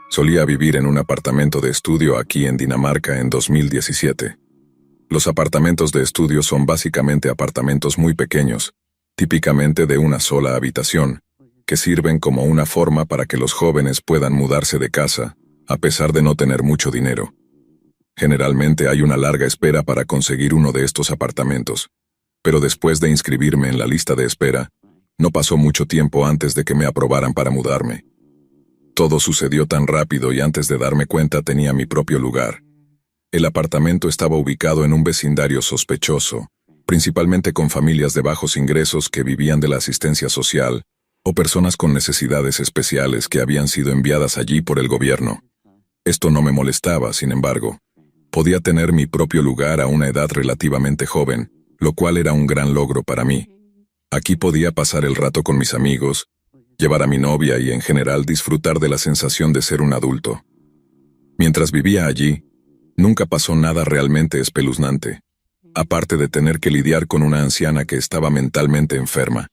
Solía vivir en un apartamento de estudio aquí en Dinamarca en 2017. Los apartamentos de estudio son básicamente apartamentos muy pequeños, típicamente de una sola habitación, que sirven como una forma para que los jóvenes puedan mudarse de casa, a pesar de no tener mucho dinero. Generalmente hay una larga espera para conseguir uno de estos apartamentos, pero después de inscribirme en la lista de espera, no pasó mucho tiempo antes de que me aprobaran para mudarme. Todo sucedió tan rápido y antes de darme cuenta tenía mi propio lugar. El apartamento estaba ubicado en un vecindario sospechoso, principalmente con familias de bajos ingresos que vivían de la asistencia social, o personas con necesidades especiales que habían sido enviadas allí por el gobierno. Esto no me molestaba, sin embargo. Podía tener mi propio lugar a una edad relativamente joven, lo cual era un gran logro para mí. Aquí podía pasar el rato con mis amigos, llevar a mi novia y en general disfrutar de la sensación de ser un adulto. Mientras vivía allí, nunca pasó nada realmente espeluznante, aparte de tener que lidiar con una anciana que estaba mentalmente enferma.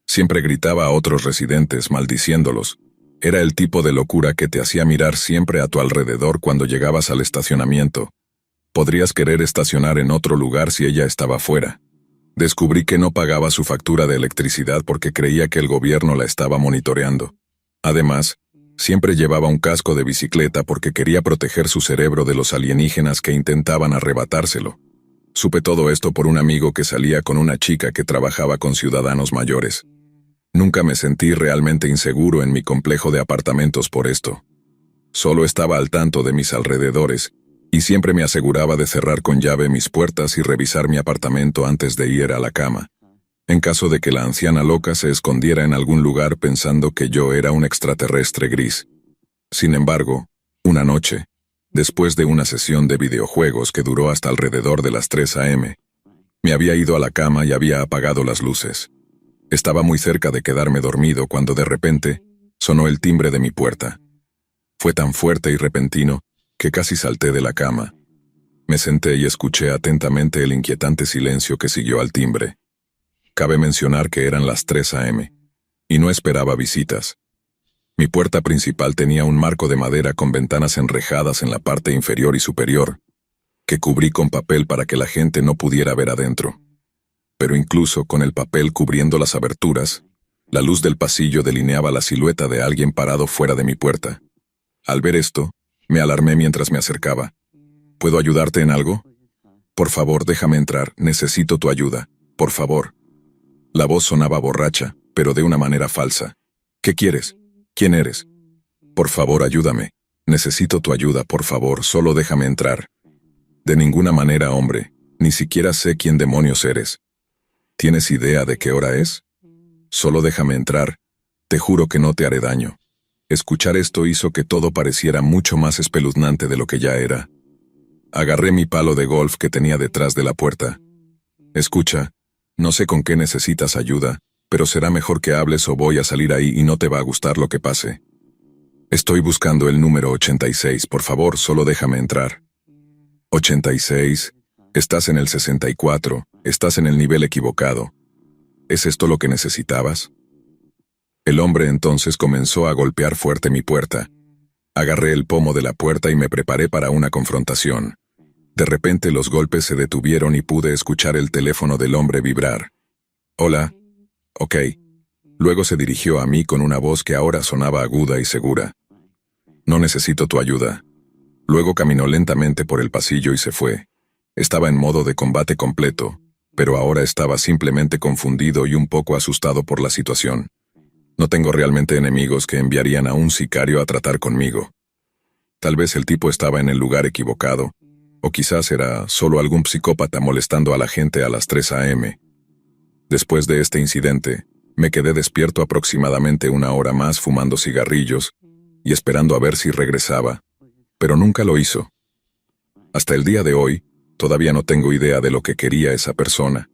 Siempre gritaba a otros residentes maldiciéndolos. Era el tipo de locura que te hacía mirar siempre a tu alrededor cuando llegabas al estacionamiento. Podrías querer estacionar en otro lugar si ella estaba fuera. Descubrí que no pagaba su factura de electricidad porque creía que el gobierno la estaba monitoreando. Además, siempre llevaba un casco de bicicleta porque quería proteger su cerebro de los alienígenas que intentaban arrebatárselo. Supe todo esto por un amigo que salía con una chica que trabajaba con ciudadanos mayores. Nunca me sentí realmente inseguro en mi complejo de apartamentos por esto. Solo estaba al tanto de mis alrededores, y siempre me aseguraba de cerrar con llave mis puertas y revisar mi apartamento antes de ir a la cama, en caso de que la anciana loca se escondiera en algún lugar pensando que yo era un extraterrestre gris. Sin embargo, una noche, después de una sesión de videojuegos que duró hasta alrededor de las 3 a.m., me había ido a la cama y había apagado las luces. Estaba muy cerca de quedarme dormido cuando de repente sonó el timbre de mi puerta. Fue tan fuerte y repentino que casi salté de la cama. Me senté y escuché atentamente el inquietante silencio que siguió al timbre. Cabe mencionar que eran las 3 a.m. y no esperaba visitas. Mi puerta principal tenía un marco de madera con ventanas enrejadas en la parte inferior y superior, que cubrí con papel para que la gente no pudiera ver adentro. Pero incluso con el papel cubriendo las aberturas, la luz del pasillo delineaba la silueta de alguien parado fuera de mi puerta. Al ver esto, me alarmé mientras me acercaba. ¿Puedo ayudarte en algo? Por favor, déjame entrar, necesito tu ayuda, por favor. La voz sonaba borracha, pero de una manera falsa. ¿Qué quieres? ¿Quién eres? Por favor, ayúdame. Necesito tu ayuda, por favor, solo déjame entrar. De ninguna manera, hombre, ni siquiera sé quién demonios eres. ¿Tienes idea de qué hora es? Solo déjame entrar. Te juro que no te haré daño. Escuchar esto hizo que todo pareciera mucho más espeluznante de lo que ya era. Agarré mi palo de golf que tenía detrás de la puerta. Escucha, no sé con qué necesitas ayuda, pero será mejor que hables o voy a salir ahí y no te va a gustar lo que pase. Estoy buscando el número 86, por favor, solo déjame entrar. 86, estás en el 64, estás en el nivel equivocado. ¿Es esto lo que necesitabas? El hombre entonces comenzó a golpear fuerte mi puerta. Agarré el pomo de la puerta y me preparé para una confrontación. De repente los golpes se detuvieron y pude escuchar el teléfono del hombre vibrar. Hola. Ok. Luego se dirigió a mí con una voz que ahora sonaba aguda y segura. No necesito tu ayuda. Luego caminó lentamente por el pasillo y se fue. Estaba en modo de combate completo, pero ahora estaba simplemente confundido y un poco asustado por la situación. No tengo realmente enemigos que enviarían a un sicario a tratar conmigo. Tal vez el tipo estaba en el lugar equivocado, o quizás era solo algún psicópata molestando a la gente a las 3 a.m. Después de este incidente, me quedé despierto aproximadamente una hora más fumando cigarrillos y esperando a ver si regresaba, pero nunca lo hizo. Hasta el día de hoy, todavía no tengo idea de lo que quería esa persona.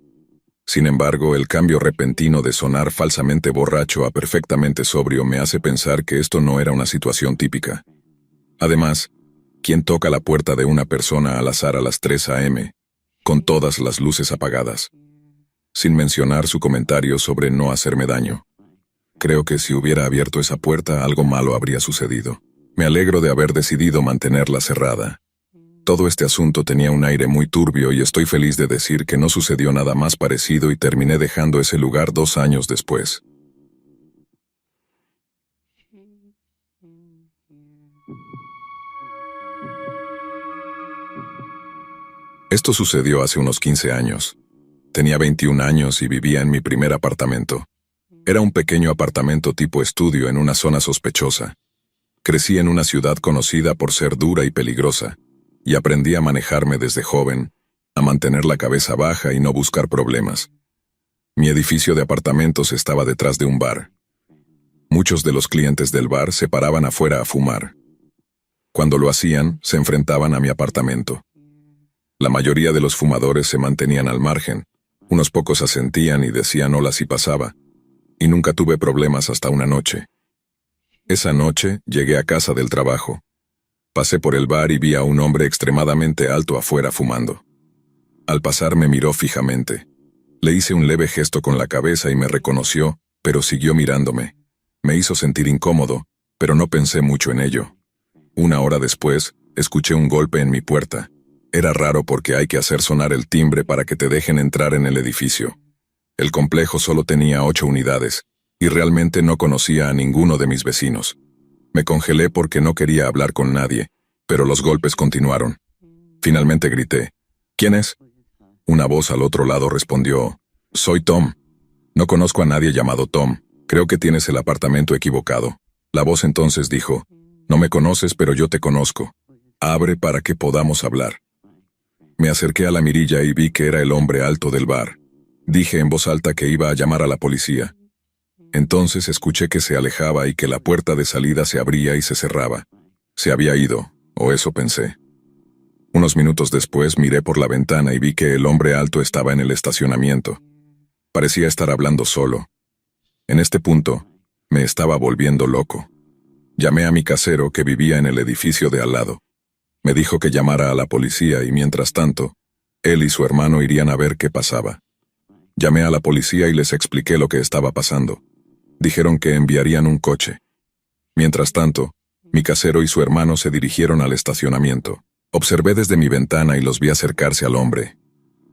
Sin embargo, el cambio repentino de sonar falsamente borracho a perfectamente sobrio me hace pensar que esto no era una situación típica. Además, ¿quién toca la puerta de una persona al azar a las 3 a.m., con todas las luces apagadas? Sin mencionar su comentario sobre no hacerme daño. Creo que si hubiera abierto esa puerta, algo malo habría sucedido. Me alegro de haber decidido mantenerla cerrada. Todo este asunto tenía un aire muy turbio y estoy feliz de decir que no sucedió nada más parecido y terminé dejando ese lugar 2 años después. Esto sucedió hace unos 15 años. Tenía 21 años y vivía en mi primer apartamento. Era un pequeño apartamento tipo estudio en una zona sospechosa. Crecí en una ciudad conocida por ser dura y peligrosa, y aprendí a manejarme desde joven, a mantener la cabeza baja y no buscar problemas. Mi edificio de apartamentos estaba detrás de un bar. Muchos de los clientes del bar se paraban afuera a fumar. Cuando lo hacían, se enfrentaban a mi apartamento. La mayoría de los fumadores se mantenían al margen, unos pocos asentían y decían hola si pasaba, y nunca tuve problemas hasta una noche. Esa noche llegué a casa del trabajo. Pasé por el bar y vi a un hombre extremadamente alto afuera fumando. Al pasar me miró fijamente. Le hice un leve gesto con la cabeza y me reconoció, pero siguió mirándome. Me hizo sentir incómodo, pero no pensé mucho en ello. 1 hora después, escuché un golpe en mi puerta. Era raro porque hay que hacer sonar el timbre para que te dejen entrar en el edificio. El complejo solo tenía 8 unidades, y realmente no conocía a ninguno de mis vecinos. Me congelé porque no quería hablar con nadie, pero los golpes continuaron. Finalmente grité, ¿quién es? Una voz al otro lado respondió, soy Tom. No conozco a nadie llamado Tom, creo que tienes el apartamento equivocado. La voz entonces dijo, no me conoces pero yo te conozco. Abre para que podamos hablar. Me acerqué a la mirilla y vi que era el hombre alto del bar. Dije en voz alta que iba a llamar a la policía. Entonces escuché que se alejaba y que la puerta de salida se abría y se cerraba. Se había ido, o eso pensé. Unos minutos después miré por la ventana y vi que el hombre alto estaba en el estacionamiento. Parecía estar hablando solo. En este punto, me estaba volviendo loco. Llamé a mi casero que vivía en el edificio de al lado. Me dijo que llamara a la policía y mientras tanto, él y su hermano irían a ver qué pasaba. Llamé a la policía y les expliqué lo que estaba pasando. Dijeron que enviarían un coche. Mientras tanto, mi casero y su hermano se dirigieron al estacionamiento. Observé desde mi ventana y los vi acercarse al hombre.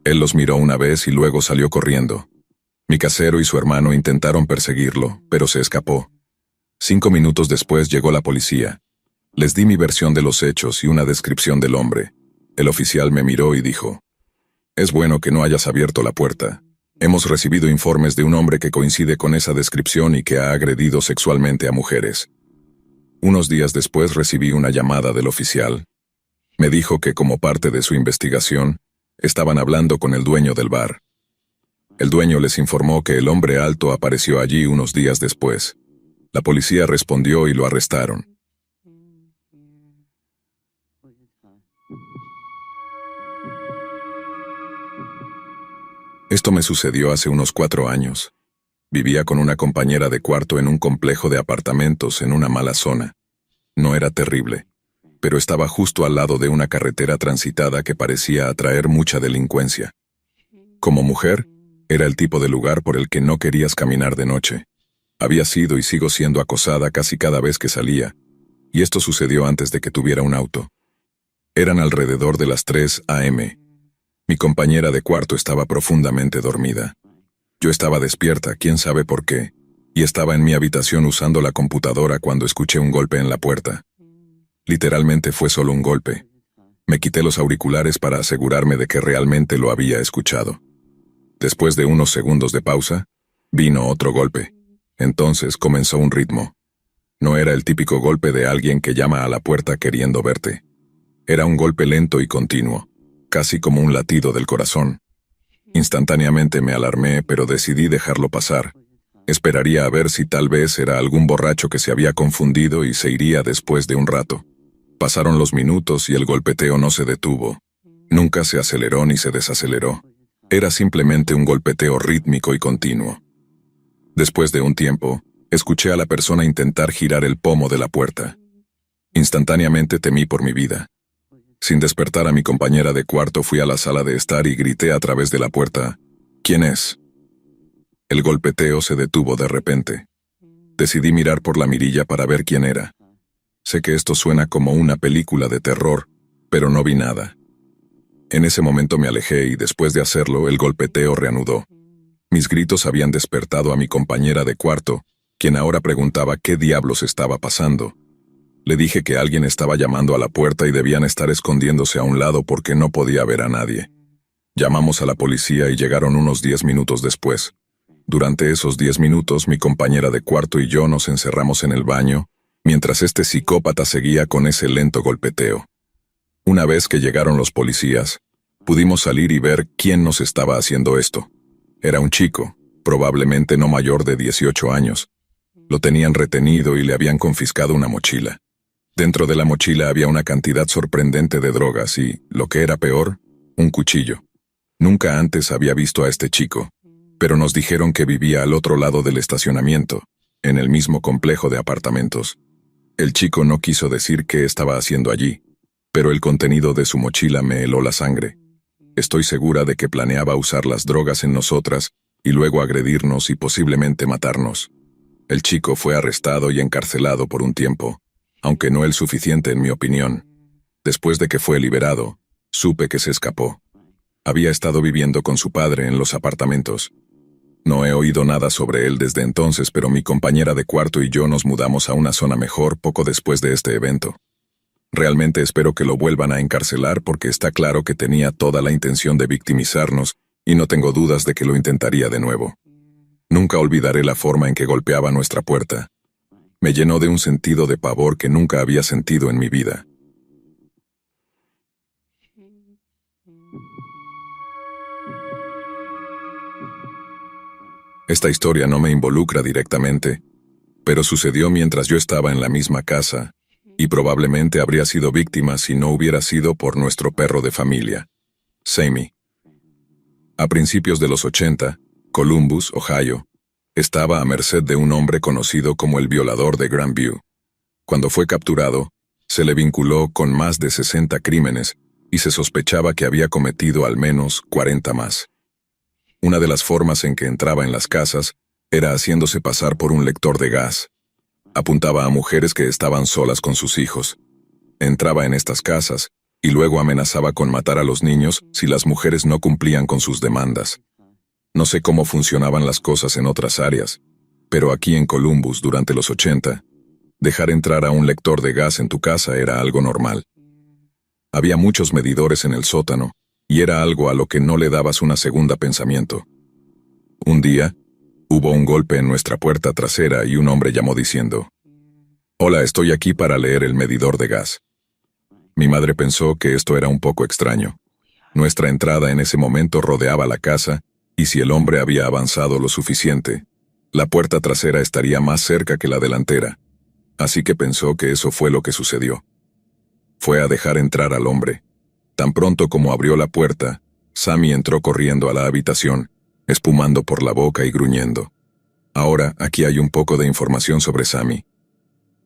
Él los miró una vez y luego salió corriendo. Mi casero y su hermano intentaron perseguirlo, pero se escapó. 5 minutos después llegó la policía. Les di mi versión de los hechos y una descripción del hombre. El oficial me miró y dijo, es bueno que no hayas abierto la puerta. Hemos recibido informes de un hombre que coincide con esa descripción y que ha agredido sexualmente a mujeres. Unos días después recibí una llamada del oficial. Me dijo que como parte de su investigación, estaban hablando con el dueño del bar. El dueño les informó que el hombre alto apareció allí unos días después. La policía respondió y lo arrestaron. Esto me sucedió hace unos 4 años. Vivía con una compañera de cuarto en un complejo de apartamentos en una mala zona. No era terrible, pero estaba justo al lado de una carretera transitada que parecía atraer mucha delincuencia. Como mujer, era el tipo de lugar por el que no querías caminar de noche. Había sido y sigo siendo acosada casi cada vez que salía, y esto sucedió antes de que tuviera un auto. Eran alrededor de las 3 a.m. Mi compañera de cuarto estaba profundamente dormida. Yo estaba despierta, quién sabe por qué, y estaba en mi habitación usando la computadora cuando escuché un golpe en la puerta. Literalmente fue solo un golpe. Me quité los auriculares para asegurarme de que realmente lo había escuchado. Después de unos segundos de pausa, vino otro golpe. Entonces comenzó un ritmo. No era el típico golpe de alguien que llama a la puerta queriendo verte. Era un golpe lento y continuo, casi como un latido del corazón. Instantáneamente me alarmé, pero decidí dejarlo pasar. Esperaría a ver si tal vez era algún borracho que se había confundido y se iría después de un rato. Pasaron los minutos y el golpeteo no se detuvo. Nunca se aceleró ni se desaceleró. Era simplemente un golpeteo rítmico y continuo. Después de un tiempo, escuché a la persona intentar girar el pomo de la puerta. Instantáneamente temí por mi vida. Sin despertar a mi compañera de cuarto fui a la sala de estar y grité a través de la puerta, ¿quién es? El golpeteo se detuvo de repente. Decidí mirar por la mirilla para ver quién era. Sé que esto suena como una película de terror, pero no vi nada. En ese momento me alejé y después de hacerlo, el golpeteo reanudó. Mis gritos habían despertado a mi compañera de cuarto, quien ahora preguntaba qué diablos estaba pasando. Le dije que alguien estaba llamando a la puerta y debían estar escondiéndose a un lado porque no podía ver a nadie. Llamamos a la policía y llegaron unos 10 minutos después. Durante esos 10 minutos, mi compañera de cuarto y yo nos encerramos en el baño, mientras este psicópata seguía con ese lento golpeteo. Una vez que llegaron los policías, pudimos salir y ver quién nos estaba haciendo esto. Era un chico, probablemente no mayor de 18 años. Lo tenían retenido y le habían confiscado una mochila. Dentro de la mochila había una cantidad sorprendente de drogas y, lo que era peor, un cuchillo. Nunca antes había visto a este chico, pero nos dijeron que vivía al otro lado del estacionamiento, en el mismo complejo de apartamentos. El chico no quiso decir qué estaba haciendo allí, pero el contenido de su mochila me heló la sangre. Estoy segura de que planeaba usar las drogas en nosotras y luego agredirnos y posiblemente matarnos. El chico fue arrestado y encarcelado por un tiempo, aunque no el suficiente en mi opinión. Después de que fue liberado, supe que se escapó. Había estado viviendo con su padre en los apartamentos. No he oído nada sobre él desde entonces, pero mi compañera de cuarto y yo nos mudamos a una zona mejor poco después de este evento. Realmente espero que lo vuelvan a encarcelar porque está claro que tenía toda la intención de victimizarnos y no tengo dudas de que lo intentaría de nuevo. Nunca olvidaré la forma en que golpeaba nuestra puerta. Me llenó de un sentido de pavor que nunca había sentido en mi vida. Esta historia no me involucra directamente, pero sucedió mientras yo estaba en la misma casa, y probablemente habría sido víctima si no hubiera sido por nuestro perro de familia, Sammy. A principios de los 80, Columbus, Ohio, estaba a merced de un hombre conocido como el violador de Grandview. Cuando fue capturado, se le vinculó con más de 60 crímenes y se sospechaba que había cometido al menos 40 más. Una de las formas en que entraba en las casas era haciéndose pasar por un lector de gas. Apuntaba a mujeres que estaban solas con sus hijos. Entraba en estas casas y luego amenazaba con matar a los niños si las mujeres no cumplían con sus demandas. No sé cómo funcionaban las cosas en otras áreas, pero aquí en Columbus durante los 80, dejar entrar a un lector de gas en tu casa era algo normal. Había muchos medidores en el sótano, y era algo a lo que no le dabas una segunda pensamiento. Un día, hubo un golpe en nuestra puerta trasera y un hombre llamó diciendo: «Hola, estoy aquí para leer el medidor de gas». Mi madre pensó que esto era un poco extraño. Nuestra entrada en ese momento rodeaba la casa, y si el hombre había avanzado lo suficiente, la puerta trasera estaría más cerca que la delantera. Así que pensó que eso fue lo que sucedió. Fue a dejar entrar al hombre. Tan pronto como abrió la puerta, Sammy entró corriendo a la habitación, espumando por la boca y gruñendo. Ahora, aquí hay un poco de información sobre Sammy.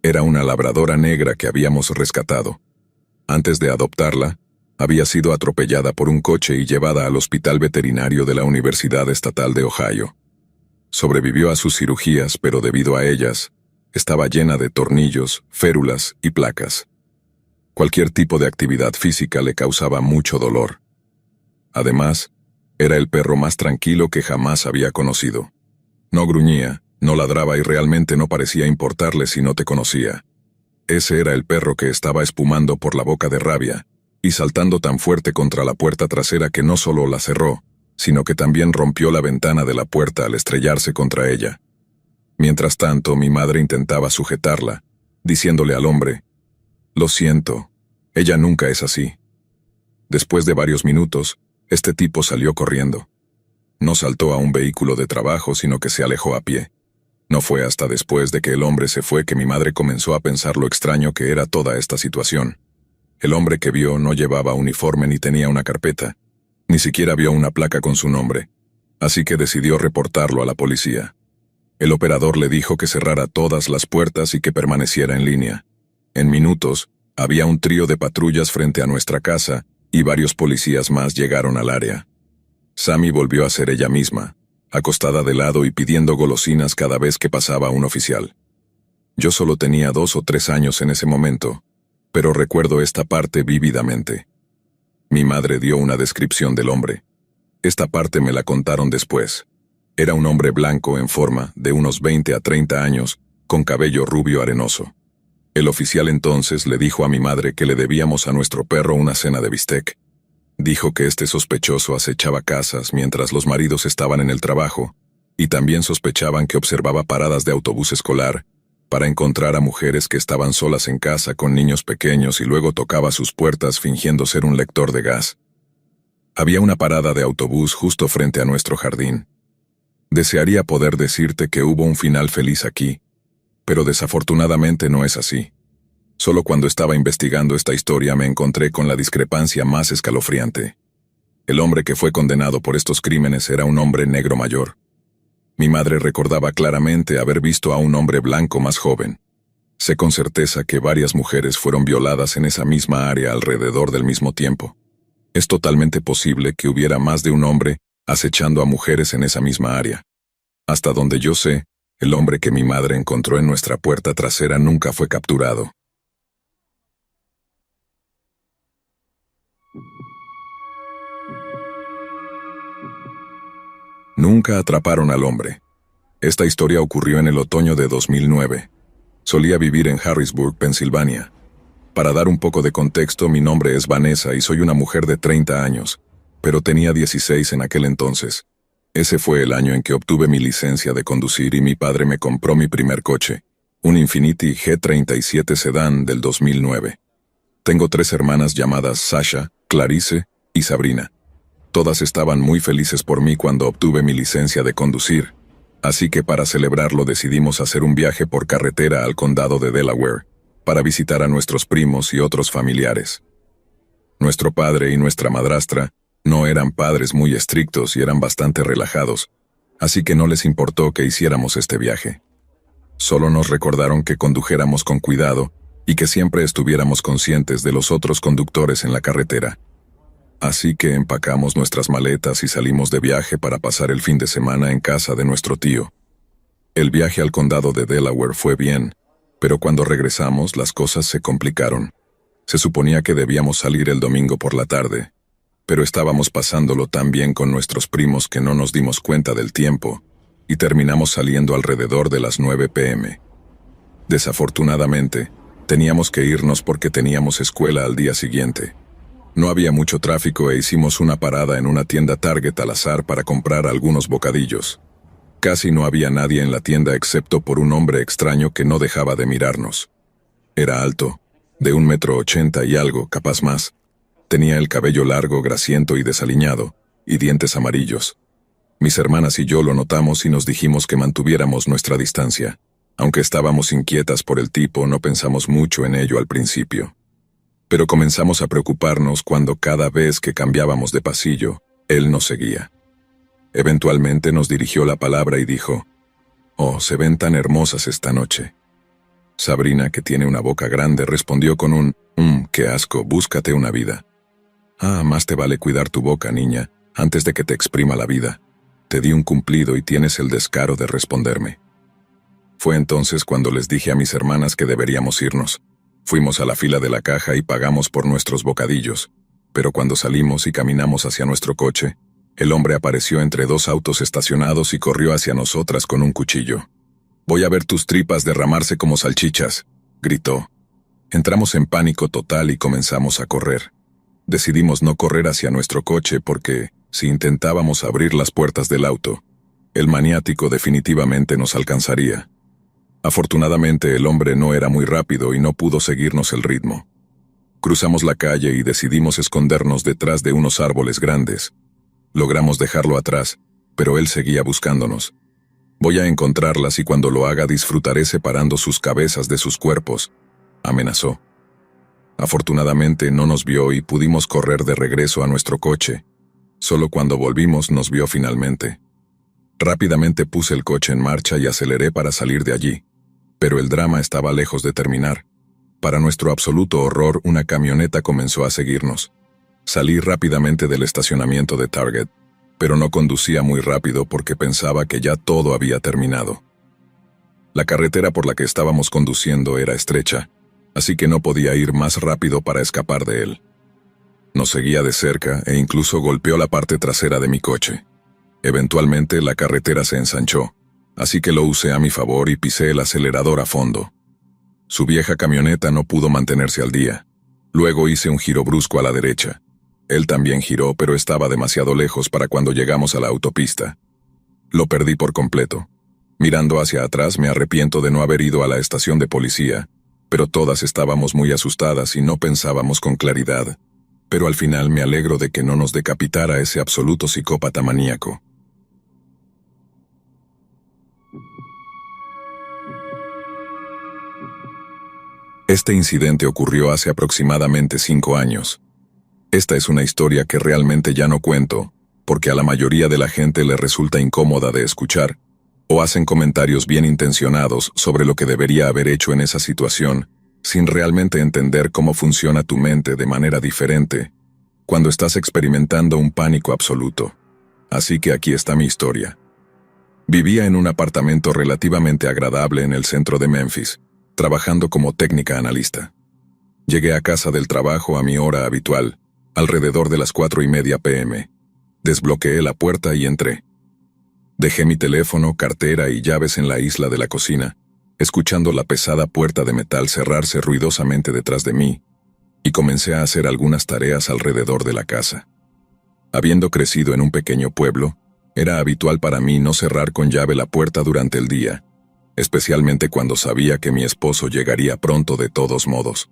Era una labradora negra que habíamos rescatado. Antes de adoptarla, había sido atropellada por un coche y llevada al hospital veterinario de la Universidad Estatal de Ohio. Sobrevivió a sus cirugías, pero debido a ellas, estaba llena de tornillos, férulas y placas. Cualquier tipo de actividad física le causaba mucho dolor. Además, era el perro más tranquilo que jamás había conocido. No gruñía, no ladraba y realmente no parecía importarle si no te conocía. Ese era el perro que estaba espumando por la boca de rabia y saltando tan fuerte contra la puerta trasera que no solo la cerró, sino que también rompió la ventana de la puerta al estrellarse contra ella. Mientras tanto, mi madre intentaba sujetarla, diciéndole al hombre: «Lo siento, ella nunca es así». Después de varios minutos, este tipo salió corriendo. No saltó a un vehículo de trabajo, sino que se alejó a pie. No fue hasta después de que el hombre se fue que mi madre comenzó a pensar lo extraño que era toda esta situación. El hombre que vio no llevaba uniforme ni tenía una carpeta. Ni siquiera vio una placa con su nombre. Así que decidió reportarlo a la policía. El operador le dijo que cerrara todas las puertas y que permaneciera en línea. En minutos, había un trío de patrullas frente a nuestra casa y varios policías más llegaron al área. Sammy volvió a ser ella misma, acostada de lado y pidiendo golosinas cada vez que pasaba un oficial. Yo solo tenía 2 o 3 años en ese momento, pero recuerdo esta parte vívidamente. Mi madre dio una descripción del hombre. Esta parte me la contaron después. Era un hombre blanco en forma, de unos 20 a 30 años, con cabello rubio arenoso. El oficial entonces le dijo a mi madre que le debíamos a nuestro perro una cena de bistec. Dijo que este sospechoso acechaba casas mientras los maridos estaban en el trabajo, y también sospechaban que observaba paradas de autobús escolar para encontrar a mujeres que estaban solas en casa con niños pequeños y luego tocaba sus puertas fingiendo ser un lector de gas. Había una parada de autobús justo frente a nuestro jardín. Desearía poder decirte que hubo un final feliz aquí, pero desafortunadamente no es así. Solo cuando estaba investigando esta historia me encontré con la discrepancia más escalofriante. El hombre que fue condenado por estos crímenes era un hombre negro mayor. Mi madre recordaba claramente haber visto a un hombre blanco más joven. Sé con certeza que varias mujeres fueron violadas en esa misma área alrededor del mismo tiempo. Es totalmente posible que hubiera más de un hombre acechando a mujeres en esa misma área. Hasta donde yo sé, el hombre que mi madre encontró en nuestra puerta trasera nunca fue capturado. Nunca atraparon al hombre. Esta historia ocurrió en el otoño de 2009. Solía vivir en Harrisburg, Pensilvania. Para dar un poco de contexto, mi nombre es Vanessa y soy una mujer de 30 años, pero tenía 16 en aquel entonces. Ese fue el año en que obtuve mi licencia de conducir y mi padre me compró mi primer coche, un Infiniti G37 Sedán del 2009. Tengo 3 hermanas llamadas Sasha, Clarice y Sabrina. Todas estaban muy felices por mí cuando obtuve mi licencia de conducir, así que para celebrarlo decidimos hacer un viaje por carretera al condado de Delaware, para visitar a nuestros primos y otros familiares. Nuestro padre y nuestra madrastra no eran padres muy estrictos y eran bastante relajados, así que no les importó que hiciéramos este viaje. Solo nos recordaron que condujéramos con cuidado y que siempre estuviéramos conscientes de los otros conductores en la carretera. Así que empacamos nuestras maletas y salimos de viaje para pasar el fin de semana en casa de nuestro tío. El viaje al condado de Delaware fue bien, pero cuando regresamos las cosas se complicaron. Se suponía que debíamos salir el domingo por la tarde, pero estábamos pasándolo tan bien con nuestros primos que no nos dimos cuenta del tiempo, y terminamos saliendo alrededor de las 9 p.m. Desafortunadamente, teníamos que irnos porque teníamos escuela al día siguiente. No había mucho tráfico e hicimos una parada en una tienda Target al azar para comprar algunos bocadillos. Casi no había nadie en la tienda excepto por un hombre extraño que no dejaba de mirarnos. Era alto, de 1,80 m y algo, capaz más. Tenía el cabello largo, grasiento y desaliñado, y dientes amarillos. Mis hermanas y yo lo notamos y nos dijimos que mantuviéramos nuestra distancia. Aunque estábamos inquietas por el tipo, no pensamos mucho en ello al principio. Pero comenzamos a preocuparnos cuando cada vez que cambiábamos de pasillo, él nos seguía. Eventualmente nos dirigió la palabra y dijo: «Oh, se ven tan hermosas esta noche». Sabrina, que tiene una boca grande, respondió con un «qué asco, búscate una vida». «Ah, más te vale cuidar tu boca, niña, antes de que te exprima la vida. Te di un cumplido y tienes el descaro de responderme». Fue entonces cuando les dije a mis hermanas que deberíamos irnos. Fuimos a la fila de la caja y pagamos por nuestros bocadillos, pero cuando salimos y caminamos hacia nuestro coche, el hombre apareció entre 2 autos estacionados y corrió hacia nosotras con un cuchillo. «Voy a ver tus tripas derramarse como salchichas», gritó. Entramos en pánico total y comenzamos a correr. Decidimos no correr hacia nuestro coche porque, si intentábamos abrir las puertas del auto, el maniático definitivamente nos alcanzaría. Afortunadamente el hombre no era muy rápido y no pudo seguirnos el ritmo. Cruzamos la calle y decidimos escondernos detrás de unos árboles grandes. Logramos dejarlo atrás, pero él seguía buscándonos. «Voy a encontrarlas y cuando lo haga disfrutaré separando sus cabezas de sus cuerpos», amenazó. Afortunadamente no nos vio y pudimos correr de regreso a nuestro coche. Solo cuando volvimos nos vio finalmente. Rápidamente puse el coche en marcha y aceleré para salir de allí. Pero el drama estaba lejos de terminar. Para nuestro absoluto horror, una camioneta comenzó a seguirnos. Salí rápidamente del estacionamiento de Target, pero no conducía muy rápido porque pensaba que ya todo había terminado. La carretera por la que estábamos conduciendo era estrecha, así que no podía ir más rápido para escapar de él. Nos seguía de cerca e incluso golpeó la parte trasera de mi coche. Eventualmente la carretera se ensanchó, así que lo usé a mi favor y pisé el acelerador a fondo. Su vieja camioneta no pudo mantenerse al día. Luego hice un giro brusco a la derecha. Él también giró, pero estaba demasiado lejos para cuando llegamos a la autopista. Lo perdí por completo. Mirando hacia atrás me arrepiento de no haber ido a la estación de policía, pero todas estábamos muy asustadas y no pensábamos con claridad. Pero al final me alegro de que no nos decapitara ese absoluto psicópata maníaco. Este incidente ocurrió hace aproximadamente 5 años. Esta es una historia que realmente ya no cuento, porque a la mayoría de la gente le resulta incómoda de escuchar, o hacen comentarios bien intencionados sobre lo que debería haber hecho en esa situación, sin realmente entender cómo funciona tu mente de manera diferente, cuando estás experimentando un pánico absoluto. Así que aquí está mi historia. Vivía en un apartamento relativamente agradable en el centro de Memphis, trabajando como técnica analista. Llegué a casa del trabajo a mi hora habitual, alrededor de las 4:30 p.m. Desbloqueé la puerta y entré. Dejé mi teléfono, cartera y llaves en la isla de la cocina, escuchando la pesada puerta de metal cerrarse ruidosamente detrás de mí, y comencé a hacer algunas tareas alrededor de la casa. Habiendo crecido en un pequeño pueblo, era habitual para mí no cerrar con llave la puerta durante el día, especialmente cuando sabía que mi esposo llegaría pronto de todos modos.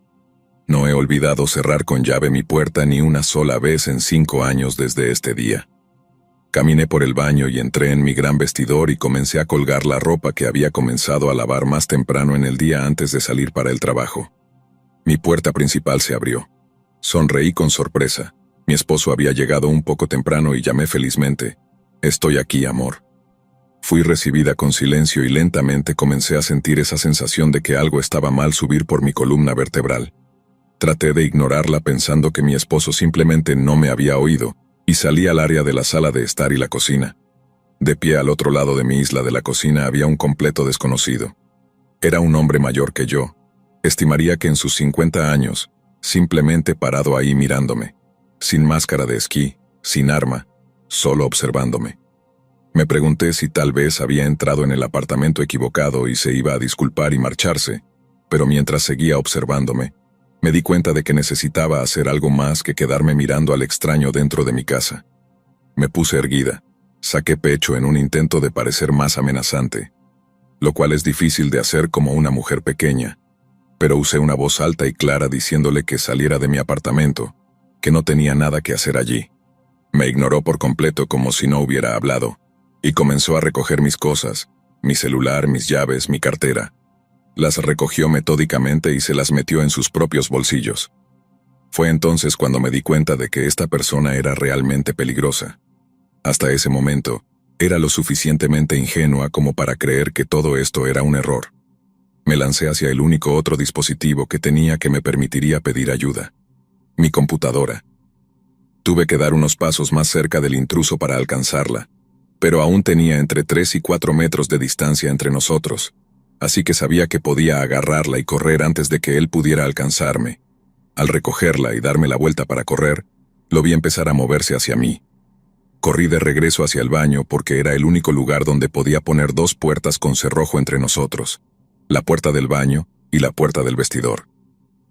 No he olvidado cerrar con llave mi puerta ni una sola vez en 5 años desde este día. Caminé por el baño y entré en mi gran vestidor y comencé a colgar la ropa que había comenzado a lavar más temprano en el día antes de salir para el trabajo. Mi puerta principal se abrió. Sonreí con sorpresa. Mi esposo había llegado un poco temprano y llamé felizmente: «Estoy aquí, amor». Fui recibida con silencio y lentamente comencé a sentir esa sensación de que algo estaba mal subir por mi columna vertebral. Traté de ignorarla pensando que mi esposo simplemente no me había oído, y salí al área de la sala de estar y la cocina. De pie al otro lado de mi isla de la cocina había un completo desconocido. Era un hombre mayor que yo. Estimaría que en sus 50 años, simplemente parado ahí mirándome, sin máscara de esquí, sin arma, solo observándome. Me pregunté si tal vez había entrado en el apartamento equivocado y se iba a disculpar y marcharse, pero mientras seguía observándome, me di cuenta de que necesitaba hacer algo más que quedarme mirando al extraño dentro de mi casa. Me puse erguida, saqué pecho en un intento de parecer más amenazante, lo cual es difícil de hacer como una mujer pequeña, pero usé una voz alta y clara diciéndole que saliera de mi apartamento, que no tenía nada que hacer allí. Me ignoró por completo como si no hubiera hablado, y comenzó a recoger mis cosas, mi celular, mis llaves, mi cartera. Las recogió metódicamente y se las metió en sus propios bolsillos. Fue entonces cuando me di cuenta de que esta persona era realmente peligrosa. Hasta ese momento, era lo suficientemente ingenua como para creer que todo esto era un error. Me lancé hacia el único otro dispositivo que tenía que me permitiría pedir ayuda: mi computadora. Tuve que dar unos pasos más cerca del intruso para alcanzarla, pero aún tenía entre 3 y 4 metros de distancia entre nosotros, así que sabía que podía agarrarla y correr antes de que él pudiera alcanzarme. Al recogerla y darme la vuelta para correr, lo vi empezar a moverse hacia mí. Corrí de regreso hacia el baño porque era el único lugar donde podía poner 2 puertas con cerrojo entre nosotros: la puerta del baño y la puerta del vestidor.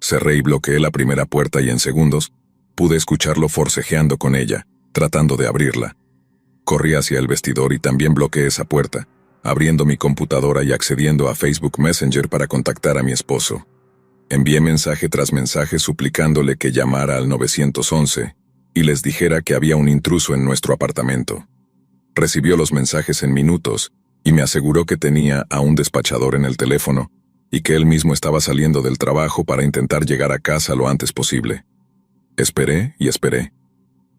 Cerré y bloqueé la primera puerta y en segundos pude escucharlo forcejeando con ella, tratando de abrirla. Corrí hacia el vestidor y también bloqueé esa puerta, abriendo mi computadora y accediendo a Facebook Messenger para contactar a mi esposo. Envié mensaje tras mensaje suplicándole que llamara al 911 y les dijera que había un intruso en nuestro apartamento. Recibió los mensajes en minutos y me aseguró que tenía a un despachador en el teléfono y que él mismo estaba saliendo del trabajo para intentar llegar a casa lo antes posible. Esperé y esperé.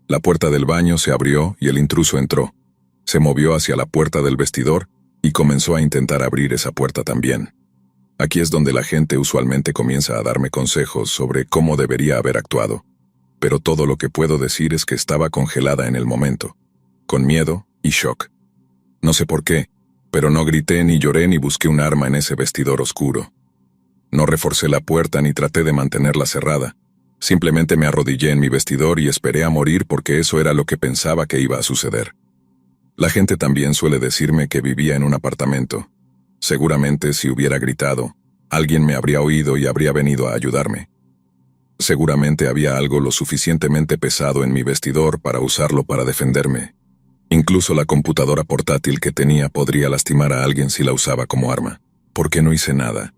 La puerta del baño se abrió y el intruso entró. Se movió hacia la puerta del vestidor y comenzó a intentar abrir esa puerta también. Aquí es donde la gente usualmente comienza a darme consejos sobre cómo debería haber actuado, pero todo lo que puedo decir es que estaba congelada en el momento, con miedo y shock. No sé por qué, Pero no grité ni lloré ni busqué un arma en ese vestidor oscuro. No reforcé la puerta ni traté de mantenerla cerrada. Simplemente me arrodillé en mi vestidor y esperé a morir porque eso era lo que pensaba que iba a suceder. La gente también suele decirme que vivía en un apartamento. Seguramente si hubiera gritado, alguien me habría oído y habría venido a ayudarme. Seguramente había algo lo suficientemente pesado en mi vestidor para usarlo para defenderme. Incluso la computadora portátil que tenía podría lastimar a alguien si la usaba como arma. ¿Por qué no hice nada?